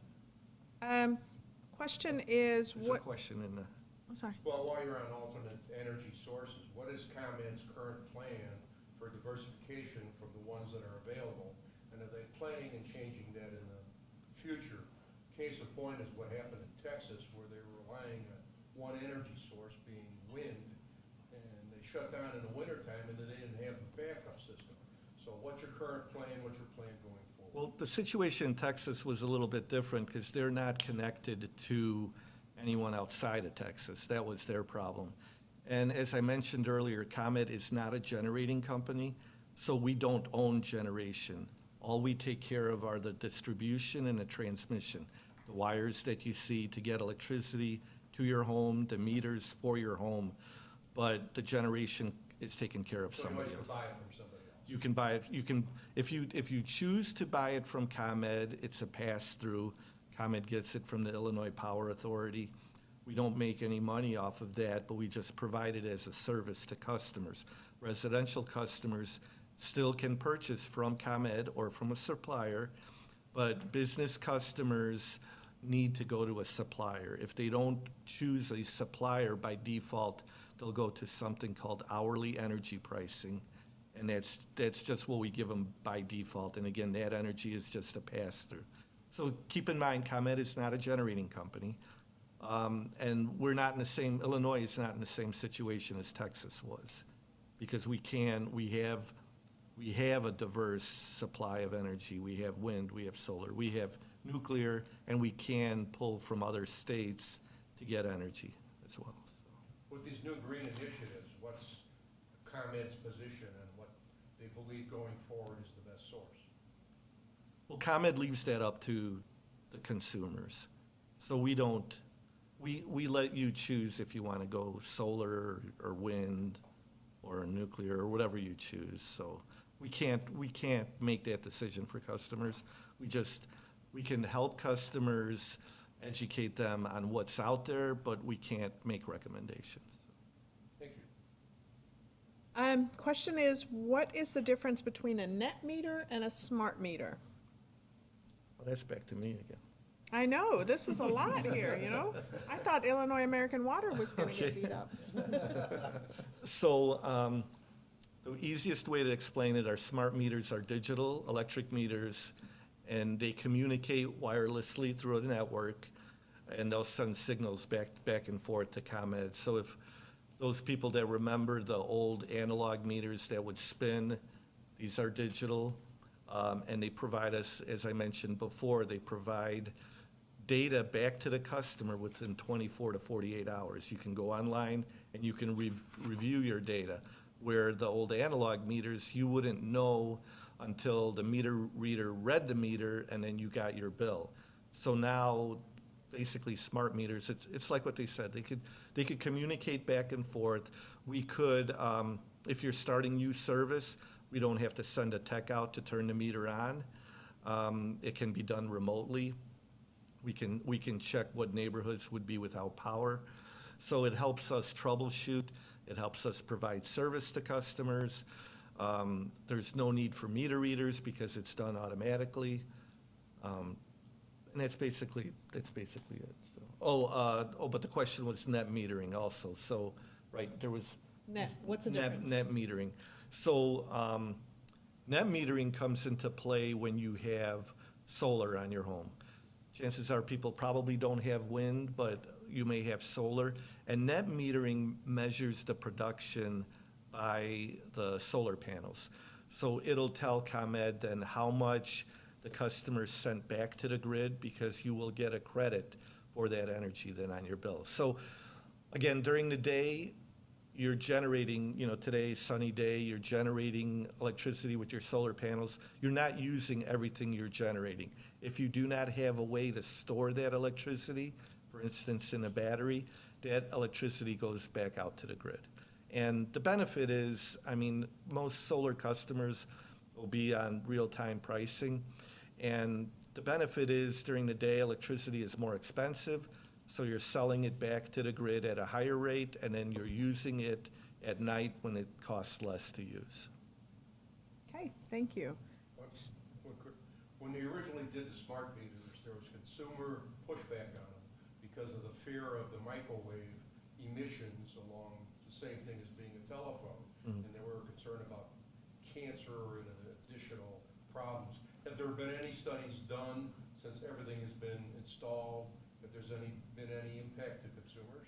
[SPEAKER 1] Question is,
[SPEAKER 2] There's a
[SPEAKER 1] what,
[SPEAKER 2] question in the,
[SPEAKER 1] I'm sorry.
[SPEAKER 7] Well, while you're on alternate energy sources, what is ComEd's current plan for diversification from the ones that are available? And are they planning and changing that in the future? Case in point is what happened in Texas, where they were relying on one energy source being wind, and they shut down in the wintertime, and then they didn't have a backup system. So what's your current plan, what's your plan going forward?
[SPEAKER 2] well, the situation in Texas was a little bit different because they're not connected to anyone outside of Texas. That was their problem. And as I mentioned earlier, ComEd is not a generating company, so we don't own generation. All we take care of are the distribution and the transmission, the wires that you see to get electricity to your home, the meters for your home, but the generation is taken care of
[SPEAKER 7] So
[SPEAKER 2] somebody
[SPEAKER 7] you
[SPEAKER 2] else.
[SPEAKER 7] buy it from somebody else?
[SPEAKER 2] You can buy it, if you choose to buy it from ComEd, it's a pass-through. ComEd gets it from the Illinois Power Authority. We don't make any money off of that, but we just provide it as a service to customers. Residential customers still can purchase from ComEd or from a supplier, but business customers need to go to a supplier. If they don't choose a supplier by default, they'll go to something called hourly energy pricing. And that's just what we give them by default. And again, that energy is just a pass-through. So keep in mind, ComEd is not a generating company. And we're not in the same, Illinois is not in the same situation as Texas was. Because we have we have a diverse supply of energy. We have wind, we have solar, we have nuclear, and we can pull from other states to get energy as well. So.
[SPEAKER 7] With these new green initiatives, what's ComEd's position and what they believe going forward is the best source?
[SPEAKER 2] Well, ComEd leaves that up to the consumers. So we don't, we let you choose if you want to go solar or wind or nuclear or whatever you choose. So we can't make that decision for customers. We can help customers, educate them on what's out there, but we can't make recommendations.
[SPEAKER 7] Thank you.
[SPEAKER 1] Question is, what is the difference between a net meter and a smart meter?
[SPEAKER 2] Well, that's back to me again.
[SPEAKER 1] I know, this is a lot here, you know? I thought Illinois American Water was gonna get
[SPEAKER 2] Okay.
[SPEAKER 1] beat up.
[SPEAKER 2] So the easiest way to explain it, our smart meters are digital electric meters, and they communicate wirelessly through a network, and they'll send signals back and forth to ComEd. So if those people that remember the old analog meters that would spin, these are digital, and they provide us, as I mentioned before, they provide data back to the customer within 24 to 48 hours. You can go online and you can review your data, where the old analog meters, you wouldn't know until the meter reader read the meter and then you got your bill. So now, basically smart meters, it's like what they said, they could communicate back and forth. We could, if you're starting new service, we don't have to send a tech out to turn the meter on. It can be done remotely. We can check what neighborhoods would be without power. So it helps us troubleshoot. It helps us provide service to customers. There's no need for meter readers because it's done automatically. And that's basically it. So. But the question was net metering also. So, right, there was.
[SPEAKER 1] Net, what's the difference?
[SPEAKER 2] Net metering. So, net metering comes into play when you have solar on your home. Chances are people probably don't have wind, but you may have solar. And net metering measures the production by the solar panels. So it'll tell ComEd then how much the customer sent back to the grid, because you will get a credit for that energy then on your bill. So again, during the day, you're generating, today's sunny day, you're generating electricity with your solar panels. You're not using everything you're generating. If you do not have a way to store that electricity, for instance, in a battery, that electricity goes back out to the grid. And the benefit is, most solar customers will be on real-time pricing. And the benefit is during the day, electricity is more expensive. So you're selling it back to the grid at a higher rate, and then you're using it at night when it costs less to use.
[SPEAKER 1] Okay, thank you.
[SPEAKER 7] When they originally did the smart meters, there was consumer pushback on them because of the fear of the microwave emissions along the same thing as being a telephone.
[SPEAKER 2] Mhm.
[SPEAKER 7] And they were concerned about cancer and additional problems. Have there been any studies done since everything has been installed? If there's been any impact to consumers?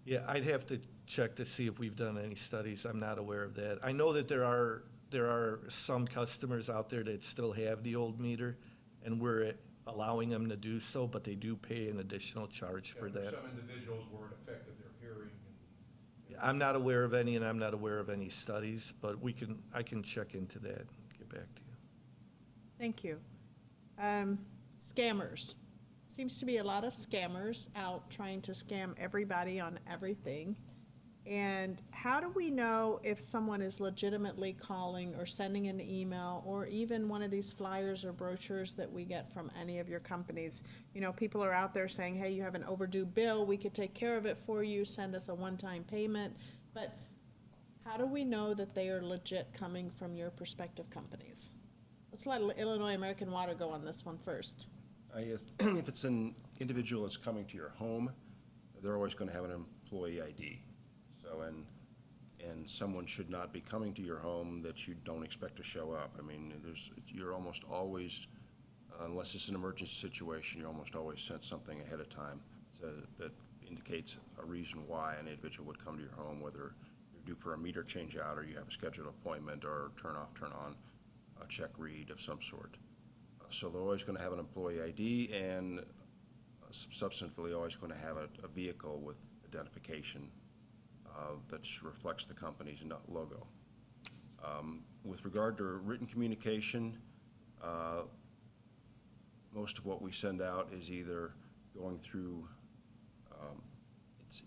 [SPEAKER 2] Yeah, I'd have to check to see if we've done any studies. I'm not aware of that. I know that there are some customers out there that still have the old meter, and we're allowing them to do so, but they do pay an additional charge for that.
[SPEAKER 7] Some individuals were it affected their hearing.
[SPEAKER 2] Yeah, I'm not aware of any, and I'm not aware of any studies, but I can check into that and get back to you.
[SPEAKER 1] Thank you. Scammers. Seems to be a lot of scammers out trying to scam everybody on everything. And how do we know if someone is legitimately calling or sending an email, or even one of these flyers or brochures that we get from any of your companies? People are out there saying, hey, you have an overdue bill, we could take care of it for you, send us a one-time payment. But how do we know that they are legit coming from your prospective companies? Let's let Illinois American Water go on this one first.
[SPEAKER 5] If it's an individual that's coming to your home, they're always going to have an employee ID. So, and someone should not be coming to your home that you don't expect to show up. You're almost always, unless it's an emergency situation, you're almost always sent something ahead of time that indicates a reason why an individual would come to your home, whether you're due for a meter change out, or you have a scheduled appointment, or turn off, turn on a check read of some sort. So they're always going to have an employee ID, and substantively always going to have a vehicle with identification that reflects the company's logo. With regard to written communication, most of what we send out is either going through,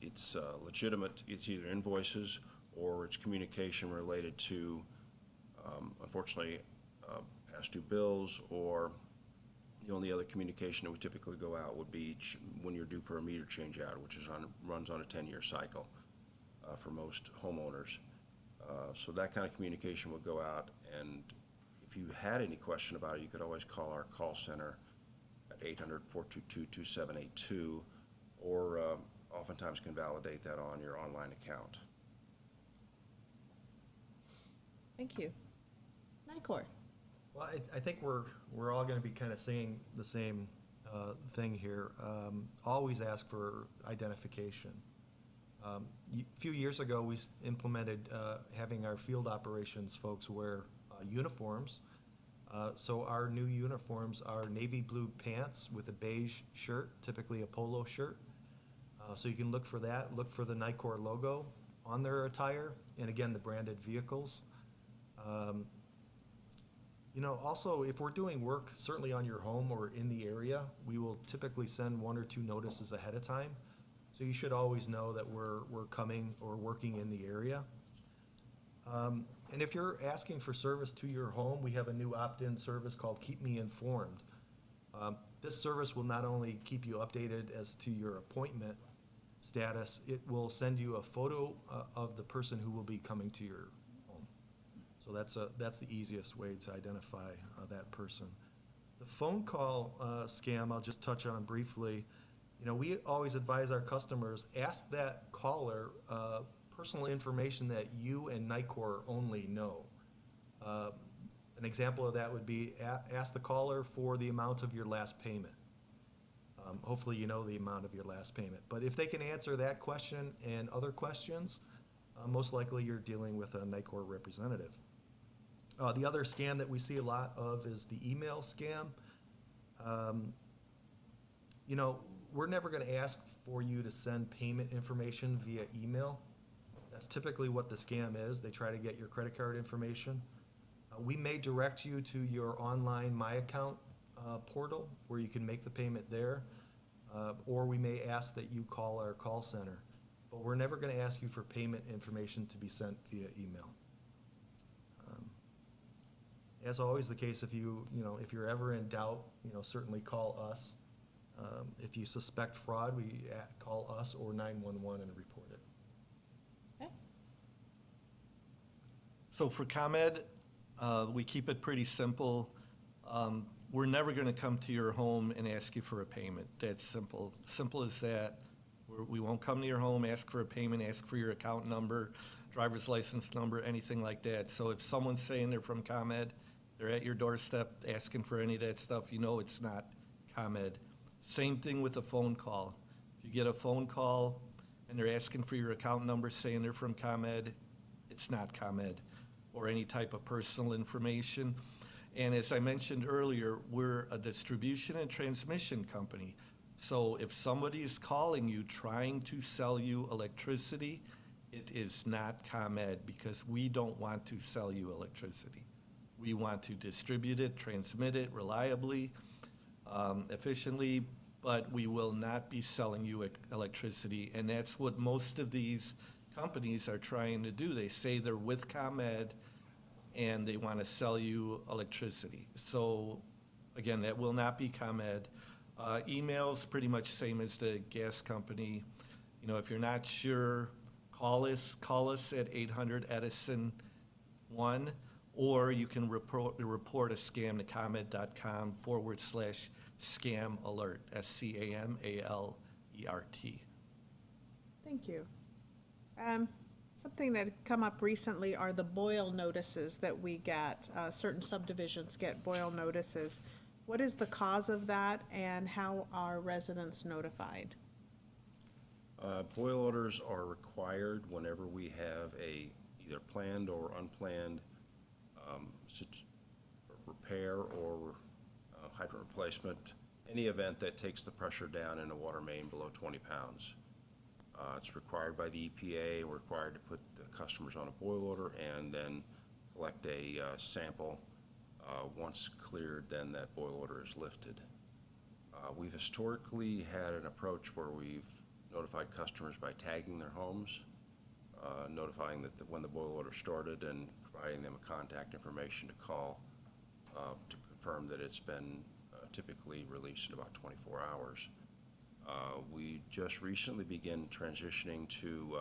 [SPEAKER 5] it's legitimate, it's either invoices or it's communication related to, unfortunately, past due bills, or the only other communication that would typically go out would be when you're due for a meter change out, which runs on a 10-year cycle for most homeowners. So that kind of communication would go out, and if you had any question about it, you could always call our call center at 800-422-2782, or oftentimes can validate that on your online account.
[SPEAKER 1] Thank you. Nikoi.
[SPEAKER 4] Well, I think we're all going to be kind of saying the same thing here. Always ask for identification. A few years ago, we implemented having our field operations folks wear uniforms. So our new uniforms are navy blue pants with a beige shirt, typically a polo shirt. So you can look for that. Look for the Nikoi logo on their attire, and again, the branded vehicles. Also, if we're doing work, certainly on your home or in the area, we will typically send 1 or 2 notices ahead of time. So you should always know that we're coming or working in the area. And if you're asking for service to your home, we have a new opt-in service called Keep Me Informed. This service will not only keep you updated as to your appointment status, it will send you a photo of the person who will be coming to your home. So that's the easiest way to identify that person. The phone call scam, I'll just touch on briefly. We always advise our customers, ask that caller personal information that you and Nikoi only know. An example of that would be ask the caller for the amount of your last payment. Hopefully you know the amount of your last payment. But if they can answer that question and other questions, most likely you're dealing with a Nikoi representative. The other scam that we see a lot of is the email scam. We're never going to ask for you to send payment information via email. That's typically what the scam is. They try to get your credit card information. We may direct you to your online My Account portal where you can make the payment there, or we may ask that you call our call center. But we're never going to ask you for payment information to be sent via email. As always the case, if you're ever in doubt, certainly call us. If you suspect fraud, call us or 911 and report it.
[SPEAKER 1] Okay.
[SPEAKER 2] So for ComEd, we keep it pretty simple. We're never going to come to your home and ask you for a payment. That's simple. Simple as that. We won't come to your home, ask for a payment, ask for your account number, driver's license number, anything like that. So if someone's saying they're from ComEd, they're at your doorstep asking for any of that stuff, it's not ComEd. Same thing with a phone call. If you get a phone call and they're asking for your account number saying they're from ComEd, it's not ComEd, or any type of personal information. And as I mentioned earlier, we're a distribution and transmission company. So if somebody is calling you trying to sell you electricity, it is not ComEd, because we don't want to sell you electricity. We want to distribute it, transmit it reliably, efficiently, but we will not be selling you electricity. And that's what most of these companies are trying to do. They say they're with ComEd and they want to sell you electricity. So again, that will not be ComEd. Emails, pretty much same as the gas company. If you're not sure, call us at 800-EDISON-1, or you can report a scam to ComEd.com/scam alert, SCAMALERT.
[SPEAKER 1] Thank you. Something that had come up recently are the boil notices that we get. Certain subdivisions get boil notices. What is the cause of that, and how are residents notified?
[SPEAKER 5] Boil orders are required whenever we have a either planned or unplanned repair or hydrant replacement, any event that takes the pressure down in a water main below 20 pounds. It's required by the EPA. We're required to put the customers on a boil order and then collect a sample. Once cleared, then that boil order is lifted. We've historically had an approach where we've notified customers by tagging their homes, notifying that when the boil order started and providing them a contact information to call to confirm that it's been typically released in about 24 hours. We just recently began transitioning to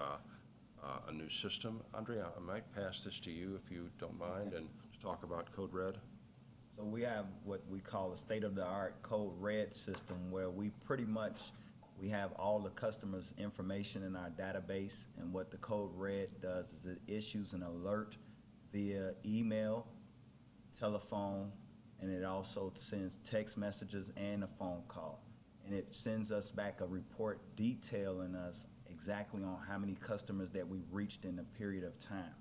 [SPEAKER 5] a new system. Andrea, I might pass this to you if you don't mind, and to talk about Code Red.
[SPEAKER 6] So we have what we call a state-of-the-art Code Red system where we have all the customers' information in our database, and what the Code Red does is it issues an alert via email, telephone, and it also sends text messages and a phone call. And it sends us back a report detailing us exactly on how many customers that we reached in a period of time.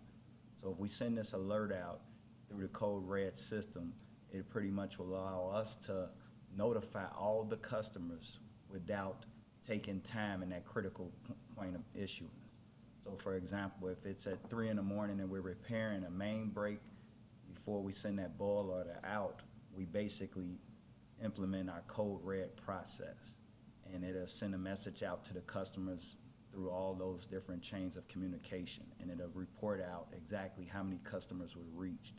[SPEAKER 6] So if we send this alert out through the Code Red system, it pretty much will allow us to notify all the customers without taking time in that critical point of issuance. So for example, if it's at 3 in the morning and we're repairing a main break, before we send that boil order out, we basically implement our Code Red process. And it'll send a message out to the customers through all those different chains of communication. And it'll report out exactly how many customers were reached.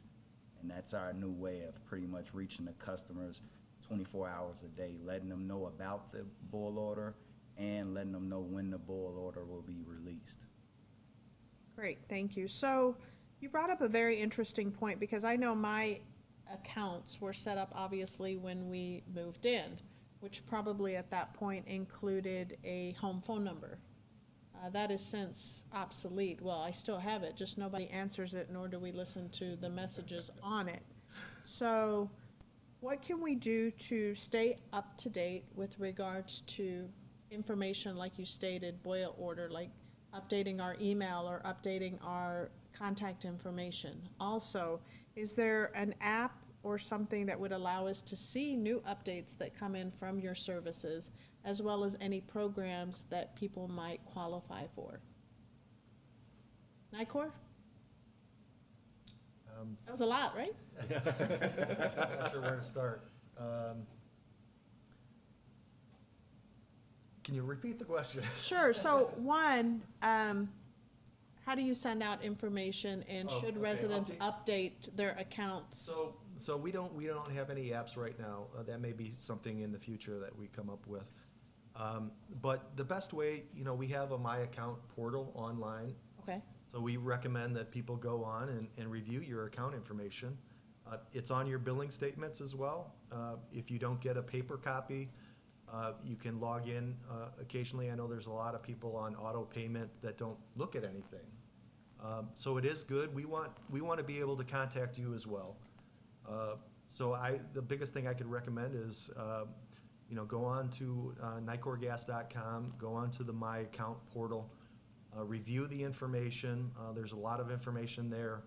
[SPEAKER 6] And that's our new way of pretty much reaching the customers 24 hours a day, letting them know about the boil order and letting them know when the boil order will be released.
[SPEAKER 1] Great, thank you. So you brought up a very interesting point, because I know my accounts were set up obviously when we moved in, which probably at that point included a home phone number. That is since obsolete. Well, I still have it, just nobody answers it, nor do we listen to the messages on it. So what can we do to stay up to date with regards to information like you stated, boil order, like updating our email or updating our contact information? Also, is there an app or something that would allow us to see new updates that come in from your services, as well as any programs that people might qualify for? Nikoi? That was a lot, right?
[SPEAKER 4] Not sure where to start. Can you repeat the question?
[SPEAKER 1] Sure. So one, how do you send out information, and
[SPEAKER 4] Oh,
[SPEAKER 1] should
[SPEAKER 4] okay,
[SPEAKER 1] residents update their accounts?
[SPEAKER 4] So we don't have any apps right now. That may be something in the future that we come up with. But the best way, we have a My Account portal online.
[SPEAKER 1] Okay.
[SPEAKER 4] So we recommend that people go on and review your account information. It's on your billing statements as well. If you don't get a paper copy, you can log in occasionally. I know there's a lot of people on auto payment that don't look at anything. So it is good. We want to be able to contact you as well. So the biggest thing I could recommend is, go on to nicorgas.com, go on to the My Account portal, review the information. There's a lot of information there.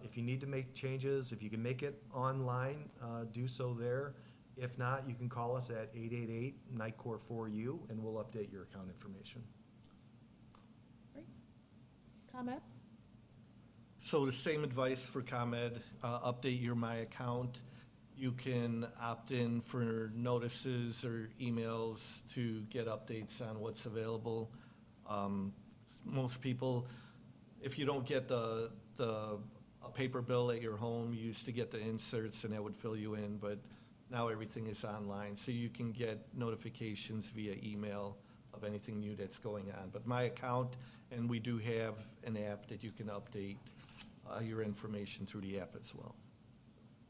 [SPEAKER 4] If you need to make changes, if you can make it online, do so there. If not, you can call us at 888-NICOR4U, and we'll update your account information.
[SPEAKER 1] Great. Comment?
[SPEAKER 2] So the same advice for ComEd, update your My Account. You can opt in for notices or emails to get updates on what's available. Most people, if you don't get a paper bill at your home, you used to get the inserts and that would fill you in, but now everything is online, so you can get notifications via email of anything new that's going on. But My Account, and we do have an app that you can update your information through the app as well.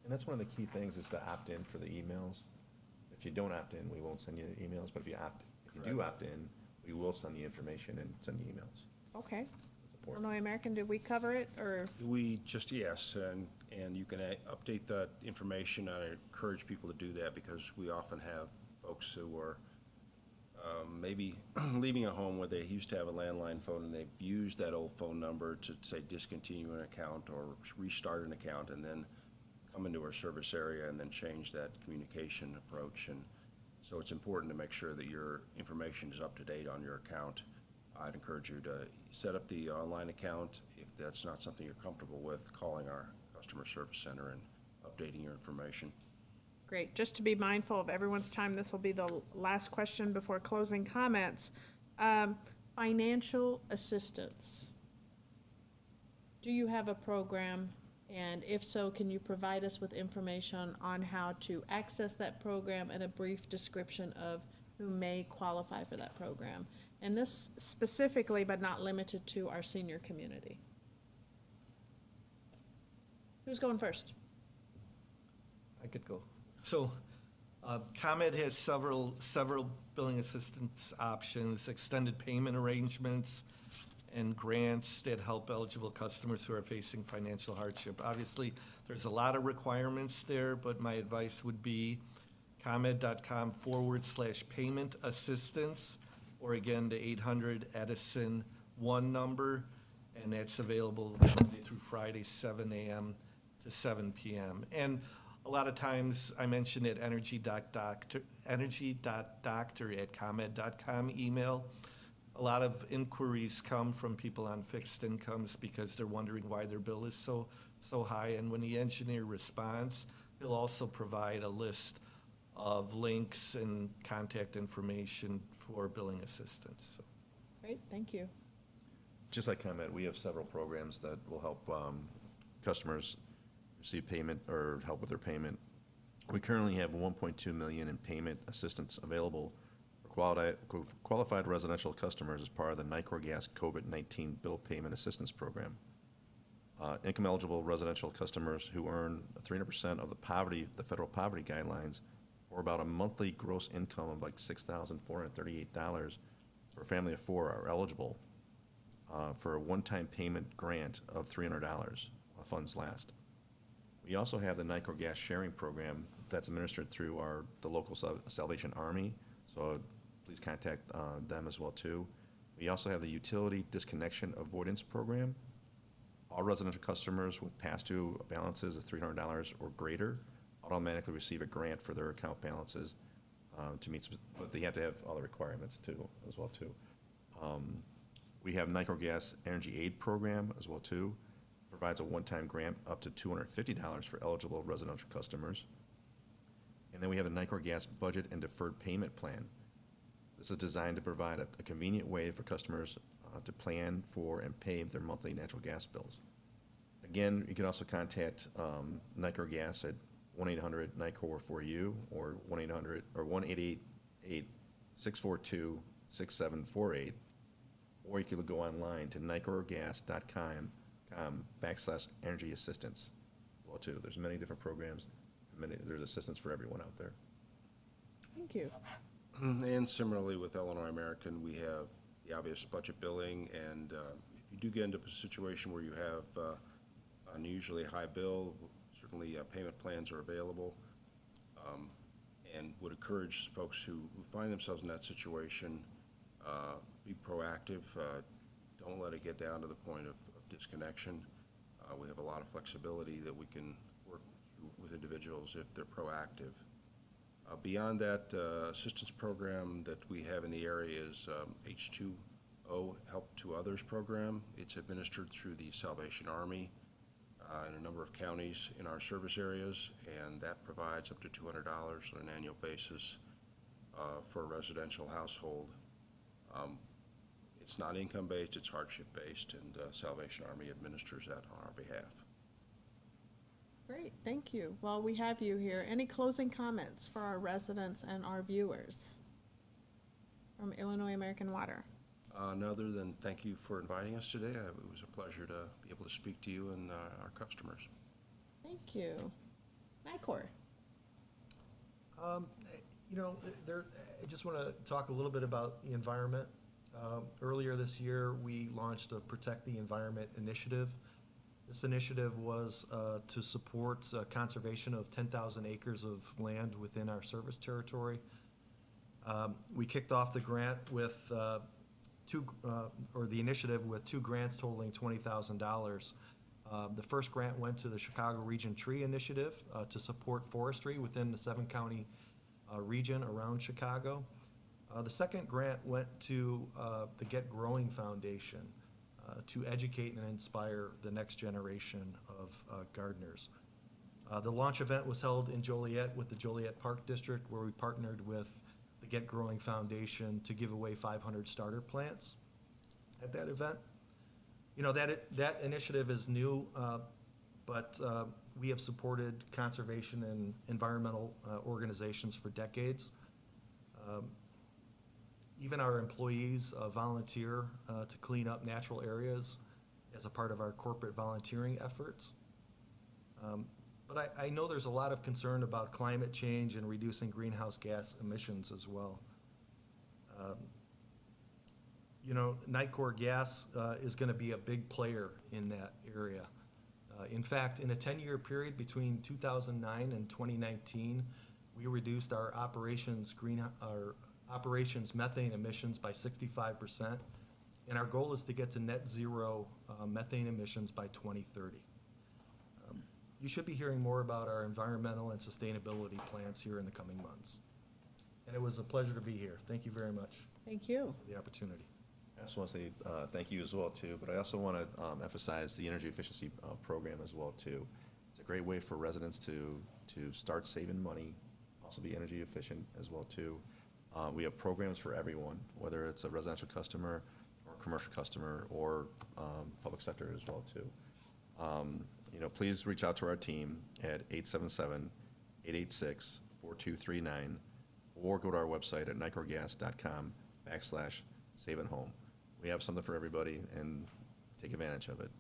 [SPEAKER 3] And that's one of the key things, is to opt in for the emails. If you don't opt in, we won't send you the emails, but if you do opt in, we will send you information and send you emails.
[SPEAKER 1] Okay.
[SPEAKER 3] It's important.
[SPEAKER 1] Illinois American, did we cover it, or?
[SPEAKER 5] Yes, and you can update that information. I encourage people to do that, because we often have folks who are maybe leaving a home where they used to have a landline phone and they've used that old phone number to, say, discontinue an account or restart an account, and then come into our service area and then change that communication approach. And so it's important to make sure that your information is up to date on your account. I'd encourage you to set up the online account. If that's not something you're comfortable with, calling our customer service center and updating your information.
[SPEAKER 1] Great. Just to be mindful of everyone's time, this will be the last question before closing comments. Financial assistance. Do you have a program? And if so, can you provide us with information on how to access that program and a brief description of who may qualify for that program? And this specifically, but not limited to, our senior community. Who's going first?
[SPEAKER 2] I could go. So, ComEd has several billing assistance options, extended payment arrangements, and grants that help eligible customers who are facing financial hardship. Obviously, there's a lot of requirements there, but my advice would be ComEd.com/payment assistance, or again, the 800 Edison 1 number, and that's available Monday through Friday, 7 a.m. to 7 p.m. And a lot of times, I mentioned at energy.doctor@comed.com email. A lot of inquiries come from people on fixed incomes because they're wondering why their bill is so high. And when the engineer responds, he'll also provide a list of links and contact information for billing assistance. So.
[SPEAKER 1] Great, thank you.
[SPEAKER 3] Just like ComEd, we have several programs that will help customers receive payment or help with their payment. We currently have $1.2 million in payment assistance available for qualified residential customers as part of the Nikoi Gas COVID-19 Bill Payment Assistance Program. Income eligible residential customers who earn 300% of the federal poverty guidelines, or about a monthly gross income of like $6,438 for a family of 4, are eligible for a one-time payment grant of $300 while funds last. We also have the Nikoi Gas Sharing Program that's administered through the local Salvation Army, so please contact them as well too. We also have the Utility Disconnection Avoidance Program. All residential customers with past due balances of $300 or greater automatically receive a grant for their account balances to meet, but they have to have all the requirements too, as well too. We have Nikoi Gas Energy Aid Program as well too. Provides a one-time grant up to $250 for eligible residential customers. And then we have a Nikoi Gas Budget and Deferred Payment Plan. This is designed to provide a convenient way for customers to plan for and pay their monthly natural gas bills. Again, you can also contact Nikoi Gas at 1-800-NICOR4U or 1-800-642-6748, or you can go online to nikoigas.com/energy assistance. Well, too, there's many different programs. There's assistance for everyone out there.
[SPEAKER 1] Thank you.
[SPEAKER 5] And similarly with Illinois American, we have the obvious budget billing, and if you do get into a situation where you have an unusually high bill, certainly payment plans are available, and would encourage folks who find themselves in that situation, be proactive. Don't let it get down to the point of disconnection. We have a lot of flexibility that we can work with individuals if they're proactive. Beyond that, assistance program that we have in the area is H2O, Help to Others program. It's administered through the Salvation Army in a number of counties in our service areas, and that provides up to $200 on an annual basis for a residential household. It's not income-based, it's hardship-based, and Salvation Army administers that on our behalf.
[SPEAKER 1] Great, thank you. Well, we have you here. Any closing comments for our residents and our viewers from Illinois American Water?
[SPEAKER 5] None other than thank you for inviting us today. It was a pleasure to be able to speak to you and our customers.
[SPEAKER 1] Thank you. Nikoi.
[SPEAKER 4] I just want to talk a little bit about the environment. Earlier this year, we launched a Protect the Environment initiative. This initiative was to support conservation of 10,000 acres of land within our service territory. We kicked off the grant with the initiative with 2 grants totaling $20,000. The first grant went to the Chicago Region Tree Initiative to support forestry within the 7-county region around Chicago. The second grant went to the Get Growing Foundation to educate and inspire the next generation of gardeners. The launch event was held in Joliet with the Joliet Park District, where we partnered with the Get Growing Foundation to give away 500 starter plants at that event. You know, that initiative is new, but we have supported conservation and environmental organizations for decades. Even our employees volunteer to clean up natural areas as a part of our corporate volunteering efforts. But I know there's a lot of concern about climate change and reducing greenhouse gas emissions as well. You know, Nikoi gas is going to be a big player in that area. In fact, in a 10-year period between 2009 and 2019, we reduced our operations methane emissions by 65%, and our goal is to get to net zero methane emissions by 2030. You should be hearing more about our environmental and sustainability plans here in the coming months. And it was a pleasure to be here. Thank you very much
[SPEAKER 1] Thank you.
[SPEAKER 4] for the opportunity.
[SPEAKER 3] I also want to say thank you as well, too, but I also want to emphasize the energy efficiency program as well, too. It's a great way for residents to start saving money, also be energy efficient as well, too. We have programs for everyone, whether it's a residential customer or commercial customer or public sector as well, too. You know, please reach out to our team at 877-886-4239 or go to our website at nikoigas.com/save-at-home. We have something for everybody, and take advantage of it,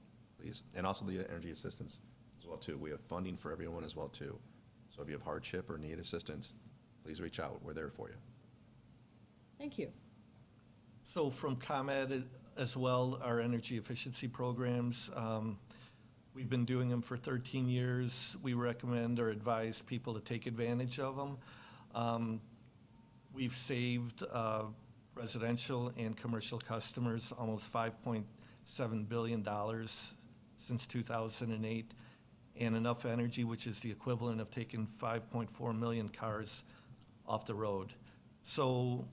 [SPEAKER 3] please. And also the energy assistance as well, too. We have funding for everyone as well, too. So if you have hardship or need assistance, please reach out. We're there for you.
[SPEAKER 1] Thank you.
[SPEAKER 2] So from ComEd as well, our energy efficiency programs, we've been doing them for 13 years. We recommend or advise people to take advantage of them. We've saved residential and commercial customers almost $5.7 billion since 2008, and enough energy, which is the equivalent of taking 5.4 million cars off the road. So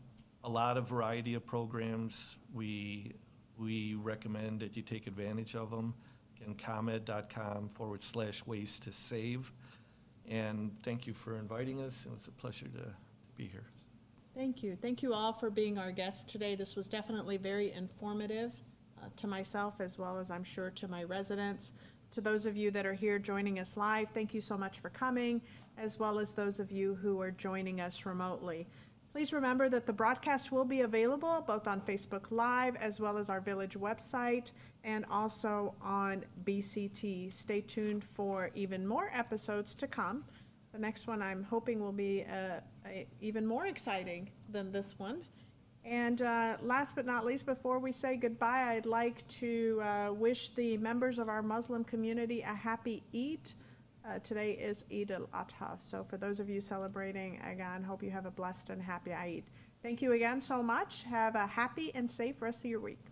[SPEAKER 2] a lot of variety of programs. We recommend that you take advantage of them. Again, ComEd.com/ways to save. And thank you for inviting us. It was a pleasure to be here.
[SPEAKER 1] Thank you. Thank you all for being our guests today. This was definitely very informative to myself, as well as I'm sure to my residents. To those of you that are here joining us live, thank you so much for coming, as well as those of you who are joining us remotely. Please remember that the broadcast will be available both on Facebook Live as well as our Village website and also on BCT. Stay tuned for even more episodes to come. The next one I'm hoping will be even more exciting than this one. And last but not least, before we say goodbye, I'd like to wish the members of our Muslim community a happy Eid. Today is Eid al-Adha. So for those of you celebrating, again, hope you have a blessed and happy Eid. Thank you again so much. Have a happy and safe rest of your week.